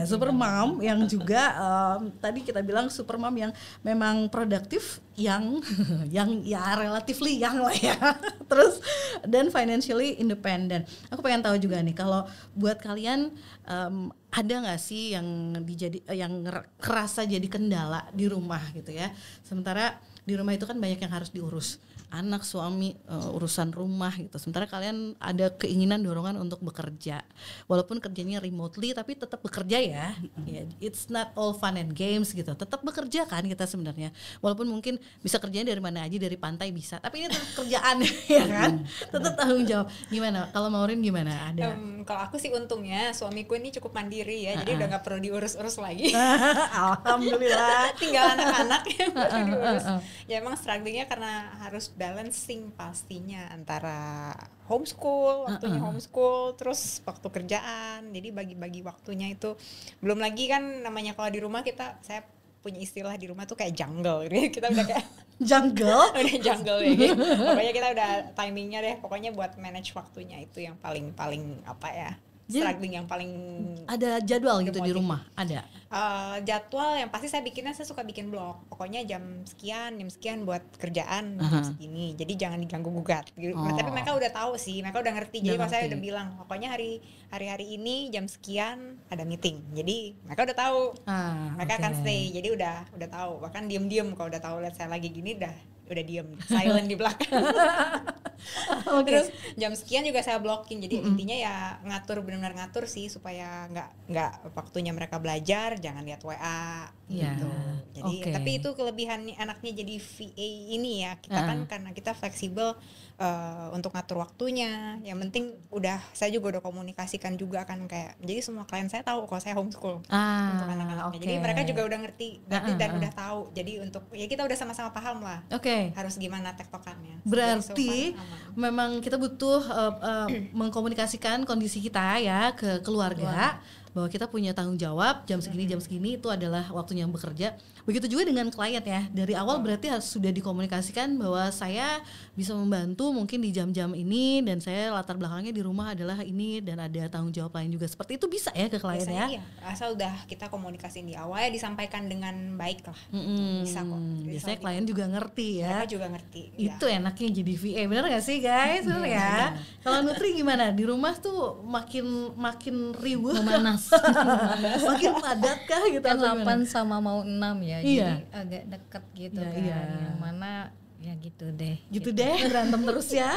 S1: super mom yang juga tadi kita bilang super mom yang memang produktif, yang ya relatively young lah ya. Terus dan financially independent. Aku pengen tahu juga nih, kalau buat kalian ada nggak sih yang kerasa jadi kendala di rumah gitu ya? Sementara di rumah itu kan banyak yang harus diurus, anak, suami, urusan rumah gitu. Sementara kalian ada keinginan, dorongan untuk bekerja, walaupun kerjanya remotely tapi tetap bekerja ya. It's not all fun and games gitu. Tetap bekerja kan kita sebenarnya. Walaupun mungkin bisa kerjanya dari mana aja, dari pantai bisa. Tapi ini tetap kerjaan ya kan. Tetap tanggung jawab. Gimana? Kalau Maureen gimana? Ada?
S4: Kalau aku sih untungnya suamiku ini cukup mandiri ya, jadi udah nggak perlu diurus-urus lagi.
S1: Alhamdulillah.
S4: Tinggal anak-anak yang perlu diurus. Ya emang strugglingnya karena harus balancing pastinya antara homeschool, waktunya homeschool, terus waktu kerjaan. Jadi bagi-bagi waktunya itu. Belum lagi kan namanya kalau di rumah saya punya istilah di rumah tuh kayak jungle gitu. Kita udah kayak
S1: jungle
S4: ya gitu. Pokoknya kita udah timingnya deh. Pokoknya buat manage waktunya itu yang paling apa ya, struggling yang paling.
S1: Ada jadwal gitu di rumah? Ada?
S4: Jadwal yang pasti saya suka bikin blog. Pokoknya jam sekian buat kerjaan, jam segini. Jadi jangan diganggu gugat. Tapi mereka udah tahu sih, mereka udah ngerti. Jadi kalau saya udah bilang, pokoknya hari ini jam sekian ada meeting. Jadi mereka udah tahu. Mereka akan stay. Jadi udah tahu. Bahkan diem kalau udah tahu lihat saya lagi gini udah diem, silent di belakang. Terus jam sekian juga saya blocking. Jadi intinya ya benar-benar ngatur sih supaya nggak waktunya mereka belajar, jangan lihat WA gitu. Jadi tapi itu kelebihan anaknya jadi VA ini ya. Kita kan karena kita fleksibel untuk ngatur waktunya. Yang penting saya juga udah komunikasikan juga kan, kayak jadi semua klien saya tahu kalau saya homeschool untuk anak-anaknya. Jadi mereka juga udah ngerti dan udah tahu. Jadi untuk ya kita udah sama-sama paham lah. Harus gimana tektokannya.
S1: Berarti memang kita butuh mengkomunikasikan kondisi kita ya ke keluarga, bahwa kita punya tanggung jawab jam segini itu adalah waktunya bekerja. Begitu juga dengan klien ya. Dari awal berarti sudah dikomunikasikan bahwa saya bisa membantu mungkin di jam-jam ini, dan saya latar belakangnya di rumah adalah ini, dan ada tanggung jawab lain juga. Seperti itu bisa ya ke klien ya?
S4: Iya, asal udah kita komunikasiin di awal ya, disampaikan dengan baik lah. Bisa kok.
S1: Biasanya klien juga ngerti ya.
S4: Mereka juga ngerti.
S1: Itu enaknya jadi VA, bener gak sih guys? Bener ya? Kalau Nutri gimana? Di rumah tuh makin riuh,
S2: memanas.
S1: Makin padat kah gitu?
S2: Kan 8 sama mau 6 ya,
S1: iya.
S2: jadi agak deket gitu
S1: ya,
S2: kan.
S1: iya.
S2: Yang mana ya gitu deh.
S1: Gitu deh, berantem terus ya.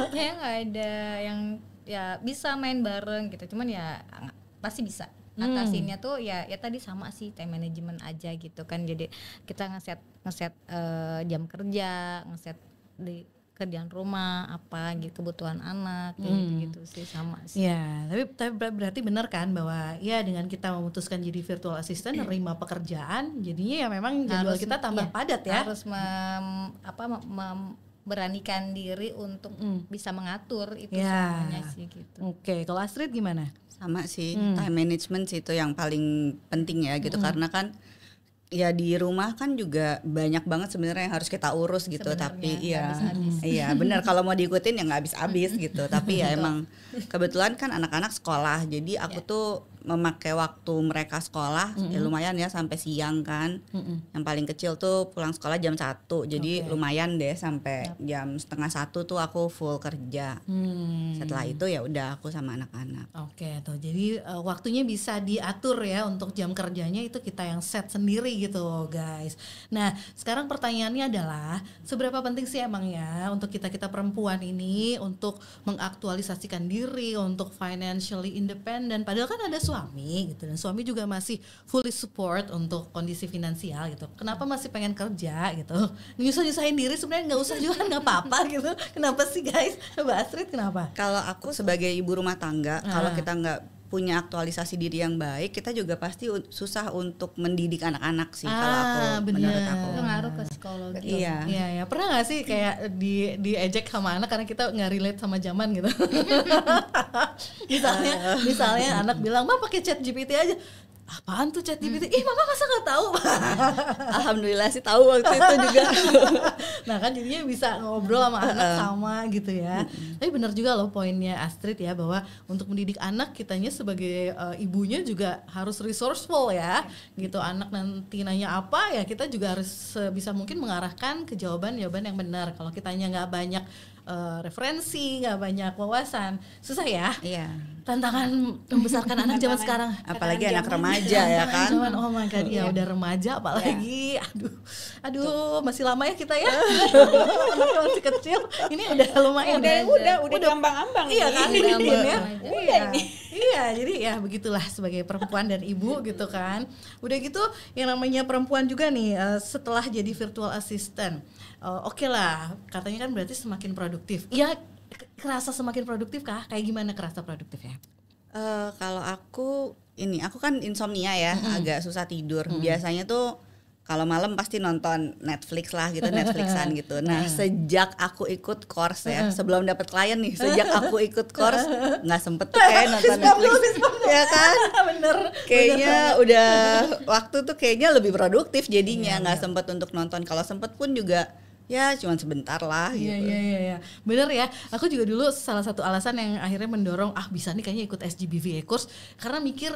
S2: Ya nggak ada yang ya bisa main bareng gitu, cuman ya pasti bisa. Ngatasinnya tuh ya tadi sama sih, time management aja gitu kan. Jadi kita ngeset jam kerja, ngeset di kerjaan rumah apa gitu, kebutuhan anak gitu sih, sama sih.
S1: Ya, tapi berarti benar kan bahwa ya dengan kita memutuskan jadi virtual assistant, nerima pekerjaan, jadinya ya memang jadwal kita tambah padat ya.
S2: Harus beranikan diri untuk bisa mengatur itu semuanya sih gitu.
S1: Oke, kalau Astrid gimana?
S3: Sama sih, time management sih itu yang paling penting ya gitu, karena kan ya di rumah kan juga banyak banget sebenarnya yang harus kita urus gitu. Sebenarnya, tapi iya benar, kalau mau diikutin ya nggak habis-habis gitu. Tapi ya emang kebetulan kan anak-anak sekolah, jadi aku tuh memakai waktu mereka sekolah ya lumayan ya sampai siang kan. Yang paling kecil tuh pulang sekolah jam 1, jadi lumayan deh sampai jam 12:30 tuh aku full kerja. Setelah itu ya udah aku sama anak-anak.
S1: Oke, tuh jadi waktunya bisa diatur ya untuk jam kerjanya itu kita yang set sendiri gitu guys. Nah sekarang pertanyaannya adalah seberapa penting sih emang ya untuk kita perempuan ini untuk mengaktualisasikan diri, untuk financially independent, padahal kan ada suami gitu, dan suami juga masih fully support untuk kondisi finansial gitu. Kenapa masih pengen kerja gitu, nyusahin diri sebenarnya nggak usah juga, nggak apa-apa gitu. Kenapa sih guys? Mbak Astrid kenapa?
S3: Kalau aku sebagai ibu rumah tangga, kalau kita nggak punya aktualisasi diri yang baik, kita juga pasti susah untuk mendidik anak-anak sih. Kalau aku, menurut aku
S2: itu ngaruh ke psikologi.
S3: Iya.
S1: Pernah nggak sih kayak diejek sama anak karena kita nggak relate sama zaman gitu? misalnya anak bilang, "Ma pakai ChatGPT aja." Apaan tuh ChatGPT? Ih mama masa nggak tahu?
S3: Alhamdulillah sih tahu waktu itu juga.
S1: Nah kan jadinya bisa ngobrol sama anak sama gitu ya. Tapi benar juga loh poinnya Astrid ya, bahwa untuk mendidik anak kitanya sebagai ibunya juga harus resourceful ya gitu. Anak nanti nanya apa ya kita juga harus sebisa mungkin mengarahkan ke jawaban-jawaban yang benar. Kalau kitanya nggak banyak referensi, nggak banyak wawasan, susah ya.
S3: Iya.
S1: Tantangan membesarkan anak zaman sekarang,
S3: apalagi anak remaja ya kan.
S1: Oh my god, ya udah remaja apalagi. Aduh, masih lama ya kita ya. Anaknya masih kecil. Ini udah lumayan.
S4: Udah ambang-ambang.
S1: Iya kan?
S2: Udah
S1: Iya, jadi ya begitulah sebagai perempuan dan ibu gitu kan. Udah gitu yang namanya perempuan juga nih setelah jadi virtual assistant. Oke lah, katanya kan berarti semakin produktif. Iya, kerasa semakin produktif kah? Kayak gimana kerasa produktifnya?
S3: Kalau aku kan insomnia ya, agak susah tidur. Biasanya tuh kalau malam pasti nonton Netflix lah gitu, Netflixan gitu. Nah sejak aku ikut course ya, sebelum dapat klien nih, sejak aku ikut course nggak sempet tuh kayak nonton Netflix, ya kan?
S1: Bener.
S3: Kayaknya udah waktu tuh kayaknya lebih produktif jadinya, nggak sempet untuk nonton. Kalau sempet pun juga ya cuman sebentar lah gitu.
S1: Iya. Bener ya, aku juga dulu salah satu alasan yang akhirnya mendorong bisa nih kayaknya ikut SGBVA course, karena mikir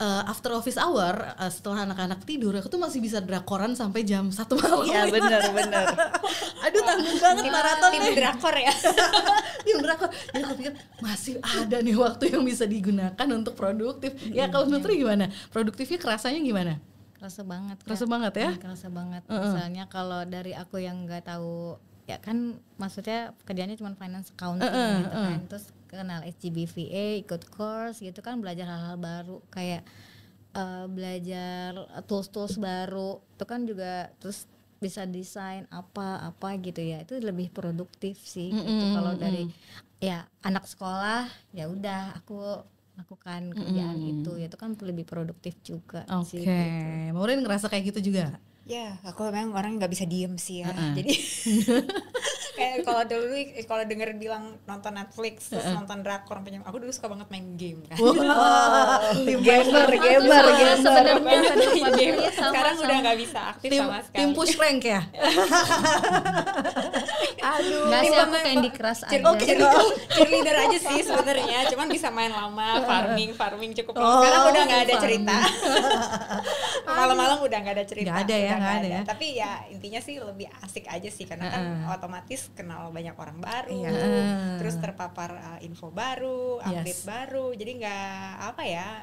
S1: after office hour setelah anak-anak tidur aku tuh masih bisa drakoran sampai jam 1 malam.
S3: Iya bener.
S1: Aduh tanggung banget maraton
S4: tim
S1: nih.
S4: drakor ya.
S1: Tim drakor. Jadi aku pikir masih ada nih waktu yang bisa digunakan untuk produktif. Ya kalau Nutri gimana? Produktifnya kerasanya gimana?
S2: Kerasa banget.
S1: Kerasa banget ya?
S2: Kerasa banget. Misalnya kalau dari aku yang nggak tahu, ya kan maksudnya kerjanya cuma finance accounting gitu kan. Terus kenal SGBVA, ikut course gitu kan, belajar hal-hal baru kayak belajar tools baru. Itu kan juga terus bisa desain apa gitu ya. Itu lebih produktif sih gitu. Kalau dari ya anak sekolah ya udah aku lakukan kerjaan itu kan lebih produktif juga sih.
S1: Oke, Maureen ngerasa kayak gitu juga?
S4: Ya, aku memang orang nggak bisa diem sih ya. Jadi kayak kalau denger bilang nonton Netflix terus nonton drakor, aku dulu suka banget main game kan.
S3: Gamer.
S2: Sebenarnya
S4: Sekarang udah nggak bisa aktif sama sekali.
S1: Tim push rank ya?
S2: Aduh. Nggak sih, aku Candy Crush aja.
S4: Cheerleader aja sih sebenarnya, cuman bisa main lama, farming cukup lama. Sekarang udah nggak ada cerita. Malam-malam udah nggak ada cerita.
S1: Nggak ada ya.
S4: Tapi ya intinya sih lebih asik aja sih, karena kan otomatis kenal banyak orang baru, terus terpapar info baru, update baru. Jadi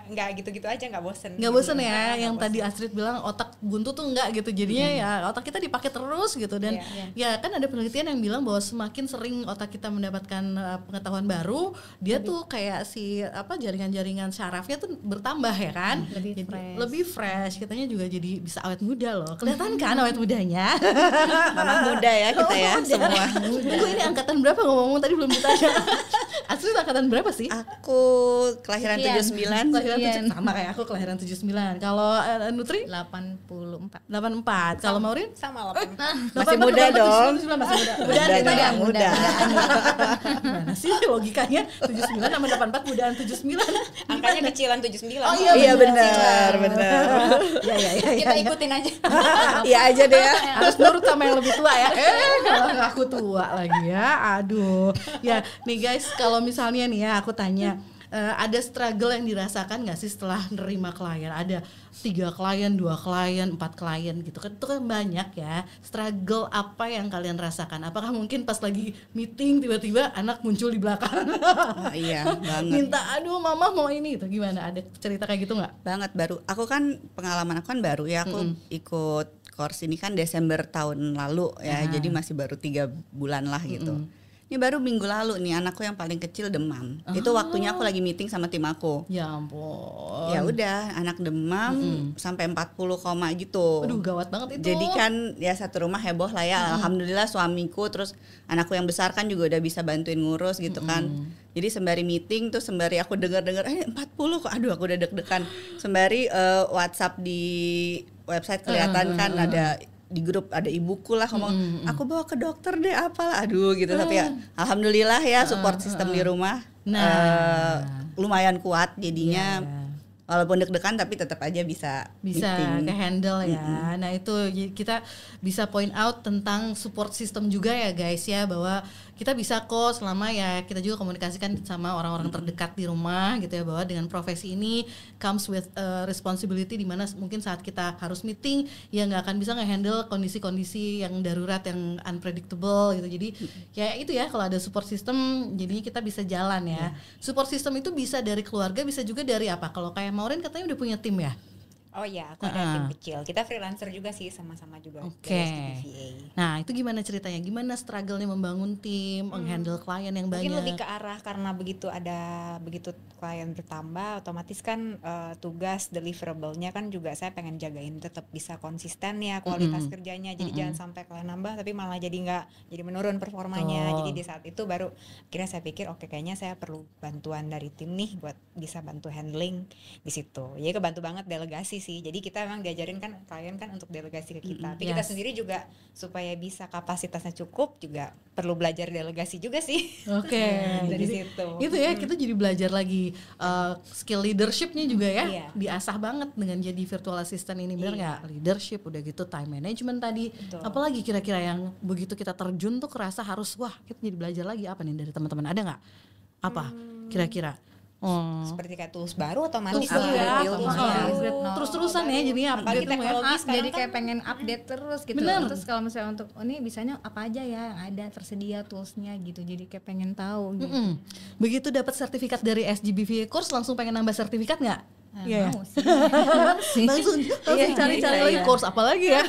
S4: nggak gitu-gitu aja, nggak bosen.
S1: Nggak bosen ya, yang tadi Astrid bilang otak buntu tuh nggak gitu. Jadinya ya otak kita dipakai terus gitu. Dan ya kan ada penelitian yang bilang bahwa semakin sering otak kita mendapatkan pengetahuan baru, dia tuh kayak jaringan-jaringan syarafnya tuh bertambah ya kan. Lebih fresh. Kitanya juga jadi bisa awet muda loh. Kelihatan kan awet mudanya.
S3: Mama muda ya kita ya semua.
S1: Tunggu, ini angkatan berapa ngomong tadi belum ditanya. Astrid angkatan berapa sih?
S3: Aku kelahiran 79.
S1: Sama kayak aku kelahiran 79. Kalau Nutri 84. Kalau Maureen
S4: sama 8.
S3: Masih muda dong.
S1: Masih muda.
S3: Mudaan muda.
S1: Gimana sih logikanya 79 sama 84 mudaan 79.
S4: Angkanya kecilan 79.
S1: Oh
S3: iya benar.
S1: Iya.
S4: Kita ikutin aja.
S3: Iya aja deh ya.
S1: Harus nurut sama yang lebih tua ya. Kalau aku tua lagi ya. Aduh. Ya, nih guys, kalau misalnya nih ya aku tanya, ada struggle yang dirasakan nggak sih setelah nerima klien? Ada 3 klien, 2 klien, 4 klien gitu kan, itu kan banyak ya. Struggle apa yang kalian rasakan? Apakah mungkin pas lagi meeting tiba-tiba anak muncul di belakang
S3: Iya banget.
S1: minta aduh mama mau ini gitu, gimana? Ada cerita kayak gitu nggak?
S3: Banget baru. Aku kan pengalaman aku kan baru ya, aku ikut course ini kan Desember tahun lalu ya, jadi masih baru 3 bulan lah gitu. Ini baru minggu lalu nih anakku yang paling kecil demam. Itu waktunya aku lagi meeting sama tim aku.
S1: Ya ampun.
S3: Ya udah, anak demam sampai 40 koma gitu.
S1: Aduh gawat banget itu.
S3: Jadi kan ya satu rumah heboh lah ya. Alhamdulillah suamiku terus anakku yang besar kan juga udah bisa bantuin ngurus gitu kan. Jadi sembari meeting tuh sembari aku dengar-dengar 40 kok. Aduh aku udah deg-degan. Sembari WhatsApp di website kelihatan kan ada di grup ada ibuku lah ngomong aku bawa ke dokter deh apalah, aduh gitu. Tapi ya alhamdulillah ya support system di rumah lumayan kuat jadinya. Walaupun deg-degan tapi tetap aja bisa meeting.
S1: ke handle ya. Nah itu kita bisa point out tentang support system juga ya guys ya, bahwa kita bisa kok selama ya kita juga komunikasikan sama orang-orang terdekat di rumah gitu ya, bahwa dengan profesi ini comes with responsibility, di mana mungkin saat kita harus meeting ya nggak akan bisa nge-handle kondisi-kondisi yang darurat yang unpredictable gitu. Jadi ya itu ya, kalau ada support system jadinya kita bisa jalan ya. Support system itu bisa dari keluarga, bisa juga dari apa? Kalau kayak Maureen katanya udah punya tim ya?
S4: Oh ya, aku ada tim kecil. Kita freelancer juga sih, sama-sama juga
S1: Oke.
S4: dari SDBVA.
S1: Nah itu gimana ceritanya? Gimana struggle-nya membangun tim, menghandle klien yang banyak?
S4: Mungkin lebih ke arah karena begitu klien bertambah, otomatis kan tugas deliverable-nya kan juga saya pengen jagain tetap bisa konsisten ya kualitas kerjanya. Jadi jangan sampai klien nambah tapi malah jadi menurun performanya. Jadi di saat itu baru akhirnya saya pikir oke, kayaknya saya perlu bantuan dari tim nih buat bisa bantu handling di situ. Jadi kebantu banget delegasi sih. Jadi kita memang diajarin kan klien kan untuk delegasi ke kita. Tapi kita sendiri juga supaya bisa kapasitasnya cukup juga perlu belajar delegasi juga sih.
S1: Oke.
S4: Dari situ.
S1: Itu ya, kita jadi belajar lagi skill leadershipnya juga ya.
S4: Iya.
S1: Diasah banget dengan jadi virtual assistant ini, benar nggak? Leadership udah gitu, time management tadi.
S4: Betul.
S1: Apalagi kira-kira yang begitu kita terjun tuh kerasa harus wah kita jadi belajar lagi apa nih dari teman-teman, ada nggak? Apa kira-kira?
S4: Seperti kayak tools baru otomatis
S1: Tools baru ya, terus-terusan ya jadinya update
S4: apalagi
S1: tuh ya.
S4: teknologi sekarang
S2: Jadi
S4: kan
S2: kayak pengen update terus gitu.
S1: Bener.
S2: Terus kalau misalnya untuk ini bisanya apa aja ya yang ada tersedia toolsnya gitu. Jadi kayak pengen tahu gitu.
S1: Begitu dapat sertifikat dari SGBV course langsung pengen nambah sertifikat nggak?
S2: Mau sih.
S1: langsung cari-cari lagi course apa lagi ya.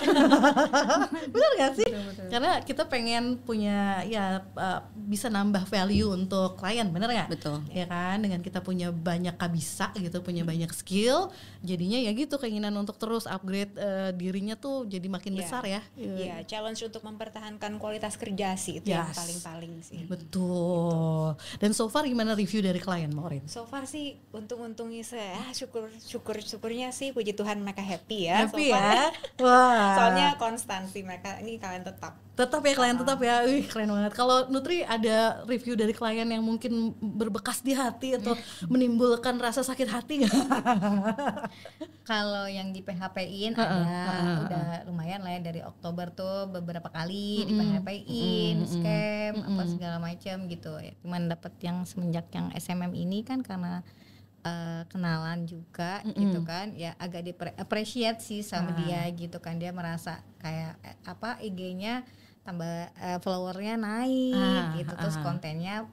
S1: Benar gak sih? Betul. Karena kita pengen punya ya bisa nambah value untuk klien, benar nggak?
S3: Betul.
S1: Ya kan, dengan kita punya banyak kabisa gitu, punya banyak skill, jadinya ya gitu keinginan untuk terus upgrade dirinya tuh jadi makin besar ya.
S4: Iya, challenge untuk mempertahankan kualitas kerja sih itu yang paling-paling sih.
S1: Betul. Dan so far gimana review dari klien, Maureen?
S4: So far sih untung-untungnya saya syukurnya sih puji Tuhan mereka happy ya.
S1: Happy
S4: so far.
S1: ya. Wah.
S4: Soalnya konstansi mereka ini kalian tetap
S1: ya klien tetap ya. Wih, keren banget. Kalau Nutri ada review dari klien yang mungkin berbekas di hati atau menimbulkan rasa sakit hati nggak?
S2: Kalau yang di PHP-in ada udah lumayan lah ya, dari Oktober tuh beberapa kali di PHP-in, scam apa segala macam gitu ya. Cuman dapat yang semenjak yang SMM ini kan karena kenalan juga gitu kan ya, agak appreciate sih sama dia gitu kan, dia merasa kayak IG-nya tambah followernya naik gitu, terus kontennya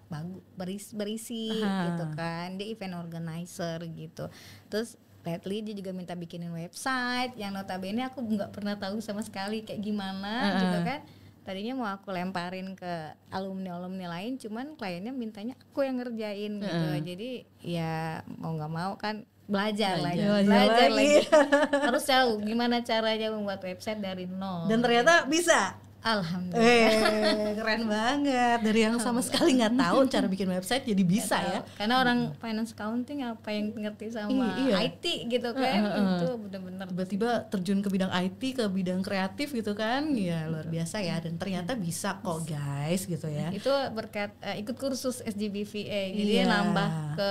S2: bagus berisi gitu kan, dia event organizer gitu, terus lately dia juga minta bikinin website yang notabene aku nggak pernah tahu sama sekali kayak gimana gitu kan. Tadinya mau aku lemparin ke alumni lain, cuman kliennya mintanya aku yang ngerjain gitu. Jadi ya mau nggak mau kan belajar lagi. Harus tahu gimana caranya membuat website dari nol.
S1: Dan ternyata bisa.
S2: Alhamdulillah.
S1: Keren banget. Dari yang sama sekali nggak tahu cara bikin website jadi bisa ya.
S2: Karena orang finance accounting apa yang ngerti sama IT gitu kan, itu benar-benar
S1: tiba-tiba terjun ke bidang IT, ke bidang kreatif gitu kan. Ya luar biasa ya, dan ternyata bisa kok guys gitu ya.
S2: Itu berkat ikut kursus SGBVA, jadi nambah ke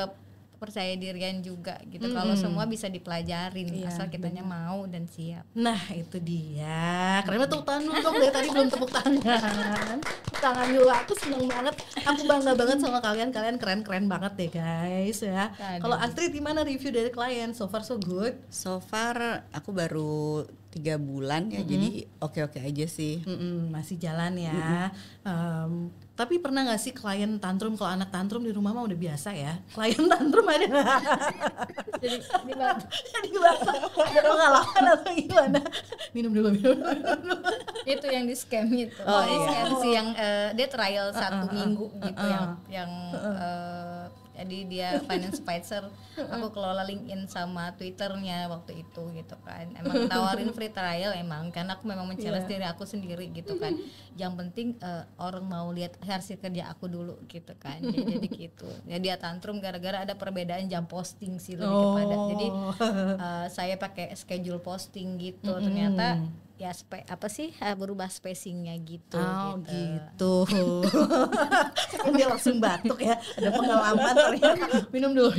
S2: percaya dirian juga gitu. Kalau semua bisa dipelajarin asal kitanya mau dan siap.
S1: Nah itu dia. Karena tepuk tangan dong, dari tadi belum tepuk tangan. tangan dulu, aku seneng banget, aku bangga banget sama kalian keren banget deh guys ya. Kalau Astrid gimana review dari klien? So far so good?
S3: So far aku baru 3 bulan ya, jadi oke-oke aja sih.
S1: Masih jalan ya. Tapi pernah nggak sih klien tantrum? Kalau anak tantrum di rumah mah udah biasa ya. Klien tantrum ada nggak?
S2: Jadi dibantah.
S1: Ada pengalaman atau gimana? Minum dulu.
S2: Itu yang di scam itu. Di scam sih yang dia trial 1 minggu gitu yang jadi dia finance advisor, aku kelola LinkedIn sama Twitternya waktu itu gitu kan. Emang tawarin free trial emang, karena aku memang mencari diri aku sendiri gitu kan. Yang penting orang mau lihat hasil kerja aku dulu gitu kan. Jadi gitu. Ya dia tantrum gara-gara ada perbedaan jam posting sih lebih kepada. Jadi saya pakai schedule posting gitu. Ternyata ya berubah spacingnya gitu.
S1: Gitu. Dia langsung batuk ya. Ada pengalaman ternyata. Minum dulu.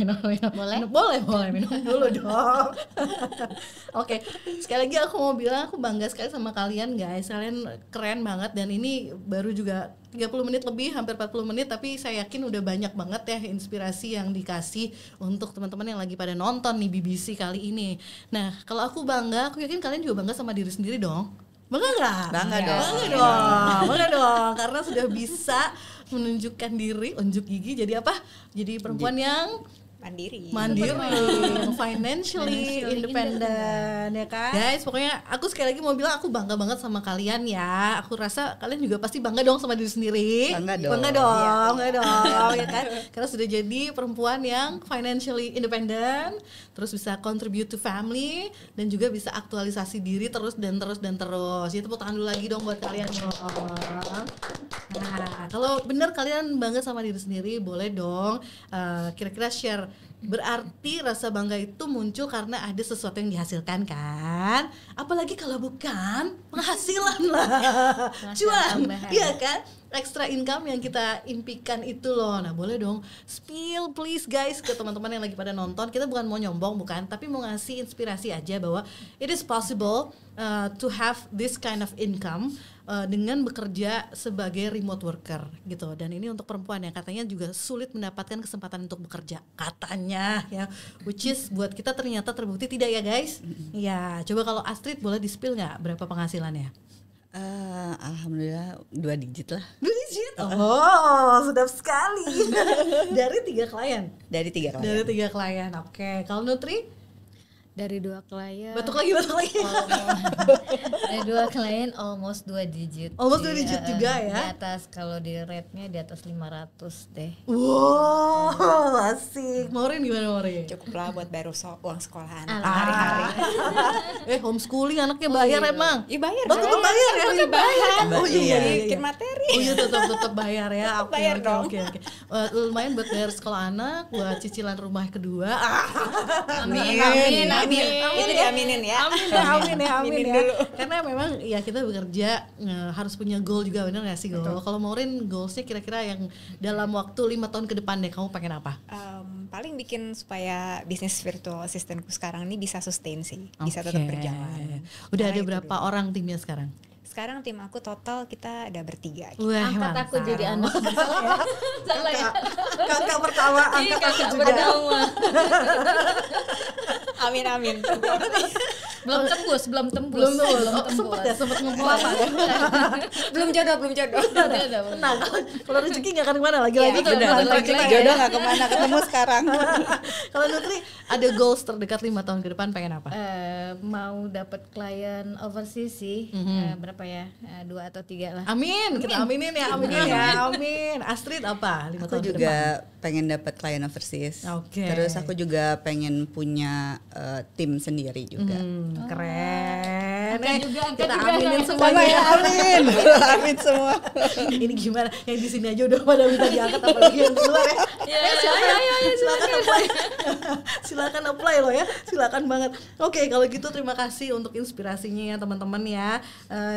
S1: Boleh minum dulu dong. Oke, sekali lagi aku mau bilang aku bangga sekali sama kalian guys. Kalian keren banget dan ini baru juga 30 menit lebih, hampir 40 menit, tapi saya yakin udah banyak banget ya inspirasi yang dikasih untuk teman-teman yang lagi pada nonton nih BBC kali ini. Nah, kalau aku bangga, aku yakin kalian juga bangga sama diri sendiri dong. Bangga nggak?
S3: Bangga
S1: dong, karena sudah bisa menunjukkan diri, unjuk gigi jadi apa? Jadi perempuan yang
S4: mandiri,
S1: financially independent ya kan guys. Pokoknya aku sekali lagi mau bilang aku bangga banget sama kalian ya. Aku rasa kalian juga pasti bangga dong sama diri sendiri. Bangga dong ya kan, karena sudah jadi perempuan yang financially independent, terus bisa contribute to family dan juga bisa aktualisasi diri terus. Jadi tepuk tangan dulu lagi dong buat kalian dong. Nah, kalau benar kalian bangga sama diri sendiri, boleh dong kira-kira share. Berarti rasa bangga itu muncul karena ada sesuatu yang dihasilkan kan? Apalagi kalau bukan penghasilan lah, cuan, iya kan? Extra income yang kita impikan itu loh. Nah boleh dong spill please guys ke teman-teman yang lagi pada nonton. Kita bukan mau nyombong bukan, tapi mau ngasih inspirasi aja bahwa it is possible to have this kind of income dengan bekerja sebagai remote worker gitu. Dan ini untuk perempuan yang katanya juga sulit mendapatkan kesempatan untuk bekerja katanya ya, which is buat kita ternyata terbukti tidak ya guys. Ya coba kalau Astrid boleh di-spill nggak berapa penghasilannya?
S3: Alhamdulillah 2 digit lah.
S1: 2 digit? Oh, sedap sekali. Dari 3 klien?
S3: Dari 3 klien.
S1: Dari 3 klien, oke. Kalau Nutri?
S2: Dari 2 klien.
S1: Batuk lagi.
S2: Dari 2 klien almost 2 digit.
S1: Almost 2 digit juga ya?
S2: Di atas, kalau di rate-nya di atas 500 deh.
S1: Wow, asik. Maureen gimana Maureen?
S4: Cukup lah buat bayar uang sekolah anak hari-hari.
S1: Homeschooling anaknya bayar emang?
S4: Iya bayar.
S1: Betul bayar ya?
S4: Bayar.
S1: Oh iya.
S4: Bikin materi.
S1: Oh iya tetap bayar ya.
S4: Bayar dong.
S1: Oke. Lumayan buat bayar sekolah anak, buat cicilan rumah kedua.
S4: Amin. Ini diaminin ya.
S1: Amin ya.
S4: Dulu.
S1: Karena memang ya kita bekerja harus punya goal juga, benar nggak sih goal? Kalau Maureen goalsnya kira-kira yang dalam waktu 5 tahun ke depan deh, kamu pengen apa?
S4: Paling bikin supaya bisnis virtual assistantku sekarang ini bisa sustain sih, bisa tetap berjalan.
S1: Udah ada berapa orang timnya sekarang?
S4: Sekarang tim aku total kita ada 3.
S1: Wah,
S2: angkat aku jadi anak. Salah ya.
S1: Kakak pertama, angkat aku juga.
S4: Amin.
S2: Belum tembus.
S1: Sempat ngumpul apa ya?
S4: belum jodoh.
S1: Nah, kalau rezeki nggak akan kemana lagi-lagi
S2: Ya,
S3: Jodoh nggak kemana, ketemu sekarang.
S1: Kalau Nutri ada goals terdekat 5 tahun ke depan pengen apa?
S2: Mau dapat klien overseas sih. Berapa ya? 2 atau 3 lah.
S1: Amin. Kita aminin ya. Amin. Astrid apa? 5
S3: Aku
S1: tahun ke depan?
S3: juga pengen dapat klien overseas.
S1: Oke.
S3: Terus aku juga pengen punya tim sendiri juga.
S1: Keren.
S2: Angkat
S1: Kita
S2: juga,
S1: aminin
S2: Kak.
S1: semuanya ya.
S3: Amin. Amin semua.
S1: Ini gimana? Yang di sini aja udah pada minta diangkat, apalagi yang di luar ya. Silakan apply. Silakan apply loh ya. Silakan banget. Oke, kalau gitu terima kasih untuk inspirasinya ya teman-teman ya.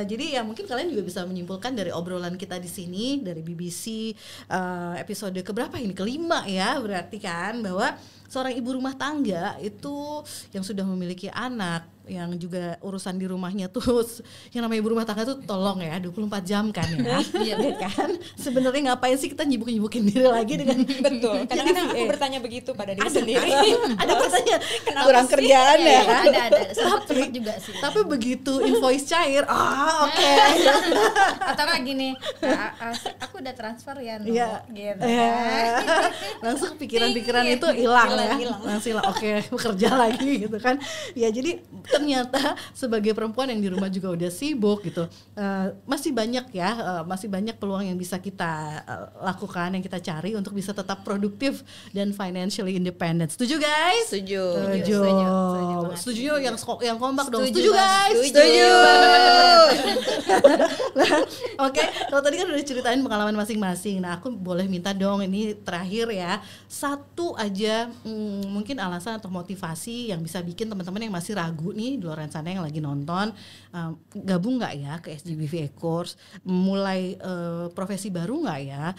S1: Jadi ya mungkin kalian juga bisa menyimpulkan dari obrolan kita di sini dari BBC episode keberapa ini? Ke-5 ya, berarti kan bahwa seorang ibu rumah tangga itu yang sudah memiliki anak, yang juga urusan di rumah rumahnya tuh yang namanya ibu rumah tangga tuh tolong ya 24 jam kan ya. Iya kan? Sebenarnya ngapain sih kita nyibukin diri lagi dengan
S4: Betul. Kadang-kadang aku bertanya begitu pada diri sendiri.
S1: Ada pertanyaan
S3: Kurang kerjaan ya.
S2: Ada sempat juga sih.
S1: tapi begitu invoice cair, oke.
S2: Atau kayak gini, aku udah transfer ya, no,
S1: Iya.
S2: gitu.
S1: Iya. Langsung pikiran-pikiran itu hilang ya. Langsung hilang. Oke, bekerja lagi gitu kan. Ya jadi ternyata sebagai perempuan yang di rumah juga udah sibuk gitu, masih banyak ya, masih banyak peluang yang bisa kita lakukan, yang kita cari untuk bisa tetap produktif dan financially independent. Setuju guys?
S3: Setuju.
S1: Setuju yang kompak dong.
S2: Setuju
S1: Setuju guys?
S3: Setuju.
S1: Nah, oke, kalau tadi kan udah ceritain pengalaman masing-masing. Nah, aku boleh minta dong ini terakhir ya, satu aja mungkin alasan atau motivasi yang bisa bikin teman-teman yang masih ragu nih di luar sana yang lagi nonton, gabung nggak ya ke SGBVA course, mulai profesi baru nggak ya,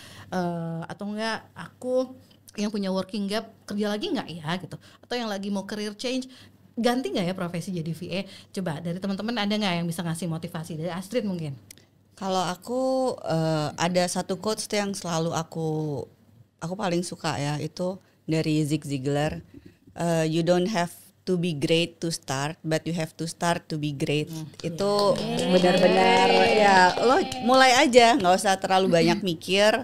S1: atau enggak aku yang punya working gap kerja lagi nggak ya gitu, atau yang lagi mau career change ganti nggak ya profesi jadi VA. Coba dari teman-teman ada nggak yang bisa ngasih motivasi? Dari Astrid mungkin.
S3: Kalau aku ada satu quotes yang selalu aku paling suka ya, itu dari Zig Ziglar. You don't have to be great to start, but you have to start to be great. Itu benar-benar ya, lo mulai aja, nggak usah terlalu banyak mikir.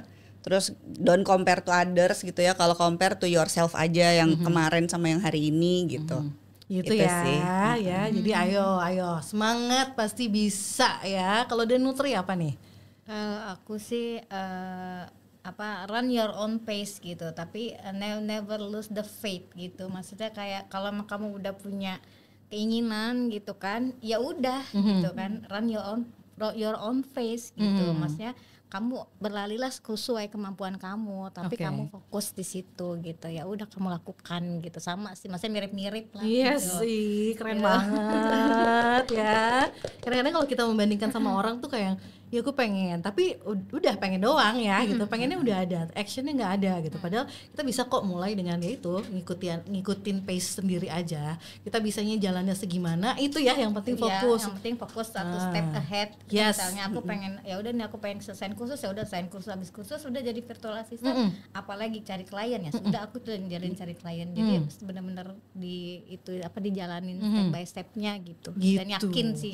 S3: Terus don't compare to others gitu ya. Kalau compare to yourself aja, yang kemarin sama yang hari ini gitu.
S1: Gitu
S3: Itu
S1: ya,
S3: sih.
S1: ya. Jadi ayo semangat, pasti bisa ya. Kalau dari Nutri apa nih?
S2: Aku sih run your own pace gitu, tapi never lose the faith gitu. Maksudnya kayak kalau kamu udah punya keinginan gitu kan, ya udah gitu kan, run your own pace gitu. Maksudnya kamu berlarilah sesuai kemampuan kamu, tapi kamu fokus di situ gitu. Ya udah kamu lakukan gitu, sama sih, maksudnya mirip-mirip lah.
S1: Iya
S2: gitu.
S1: sih, keren banget ya. Kadang-kadang kalau kita membandingkan sama orang tuh kayak, ya aku pengen, tapi udah pengen doang ya gitu. Pengennya udah ada, actionnya nggak ada gitu. Padahal kita bisa kok mulai dengan ya itu ngikutin pace sendiri aja. Kita bisanya jalannya segimana, itu ya yang penting fokus.
S2: Yang penting fokus satu step ahead.
S1: Yes.
S2: Misalnya aku pengen, ya udah nih aku pengen selesai kursus, ya udah selesai kursus, habis kursus udah jadi virtual assistant. Apalagi cari klien ya, sudah aku tuh jalin cari klien. Jadi benar-benar dijalanin step by stepnya gitu. Dan yakin sih.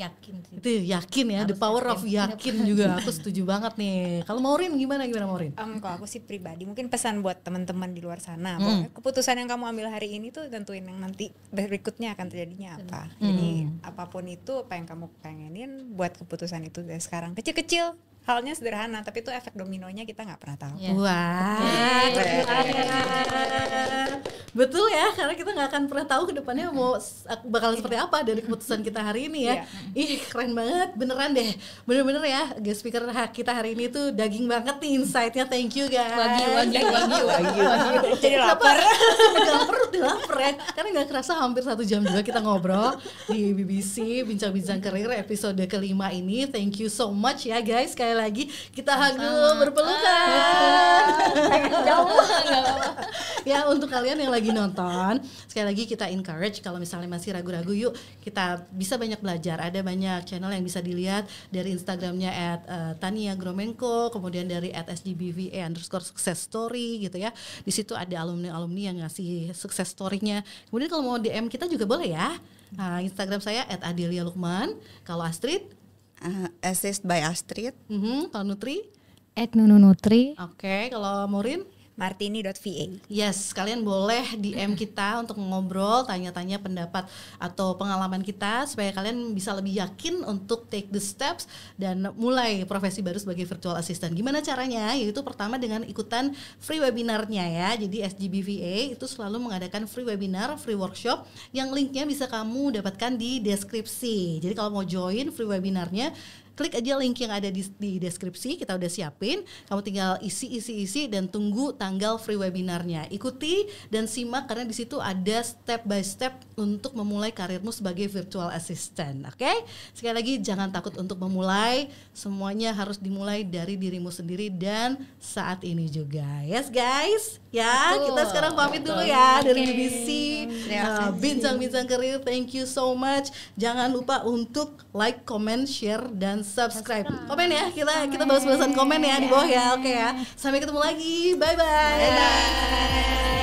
S1: Itu yakin ya, the power of yakin juga. Aku setuju banget nih. Kalau Maureen gimana Maureen?
S4: Kalau aku sih pribadi mungkin pesan buat teman-teman di luar sana, pokoknya keputusan yang kamu ambil hari ini tuh tentuin yang nanti berikutnya akan terjadinya apa. Jadi apapun itu, apa yang kamu pengenin, buat keputusan itu dari sekarang. Kecil-kecil, halnya sederhana, tapi itu efek dominonya kita nggak pernah tahu.
S1: Wah, betul ya, karena kita nggak akan pernah tahu kedepannya mau bakal seperti apa dari keputusan kita hari ini ya. Ih, keren banget, beneran deh, bener-bener ya. Guest speaker kita hari ini tuh daging banget nih insight-nya. Thank you guys.
S2: Wagyu.
S4: Jadi lapar.
S1: Lapar ya, karena nggak kerasa hampir 1 jam juga kita ngobrol di BBC Bincang-Bincang Karir episode kelima ini. Thank you so much ya guys. Sekali lagi kita berpelukan.
S2: Jauh.
S1: Ya, untuk kalian yang lagi nonton, sekali lagi kita encourage kalau misalnya masih ragu-ragu, yuk kita bisa banyak belajar. Ada banyak channel yang bisa dilihat dari Instagramnya @Tania Gromenko, kemudian dari @sgbva_success_story gitu ya. Di situ ada alumni-alumni yang ngasih sukses story-nya. Kemudian kalau mau DM kita juga boleh ya. Instagram saya @Adelia_Lukman. Kalau Astrid,
S3: Assist by Astrid.
S1: Kalau Nutri,
S2: @nununutri.
S1: Oke, kalau Maureen,
S4: martini.va.
S1: yes, kalian boleh DM kita untuk ngobrol, tanya-tanya pendapat atau pengalaman kita supaya kalian bisa lebih yakin untuk take the steps dan mulai profesi baru sebagai virtual assistant. Gimana caranya? Yaitu pertama dengan ikutan free webinarnya ya. Jadi SGBVA itu selalu mengadakan free webinar, free workshop yang linknya bisa kamu dapatkan di deskripsi. Jadi kalau mau join free webinarnya, klik aja link yang ada di deskripsi, kita udah siapin. Kamu tinggal isi dan tunggu tanggal free webinarnya. Ikuti dan simak karena di situ ada step by step untuk memulai karirmu sebagai virtual assistant. Oke? Sekali lagi jangan takut untuk memulai, semuanya harus dimulai dari dirimu sendiri dan saat ini juga. Yes guys, ya kita sekarang pamit dulu ya dari BBC Bincang-Bincang Karir. Thank you so much. Jangan lupa untuk like, comment, share, dan subscribe. Komen ya, kita balas-balasan komen ya di bawah ya. Oke ya. Sampai ketemu lagi. Bye bye.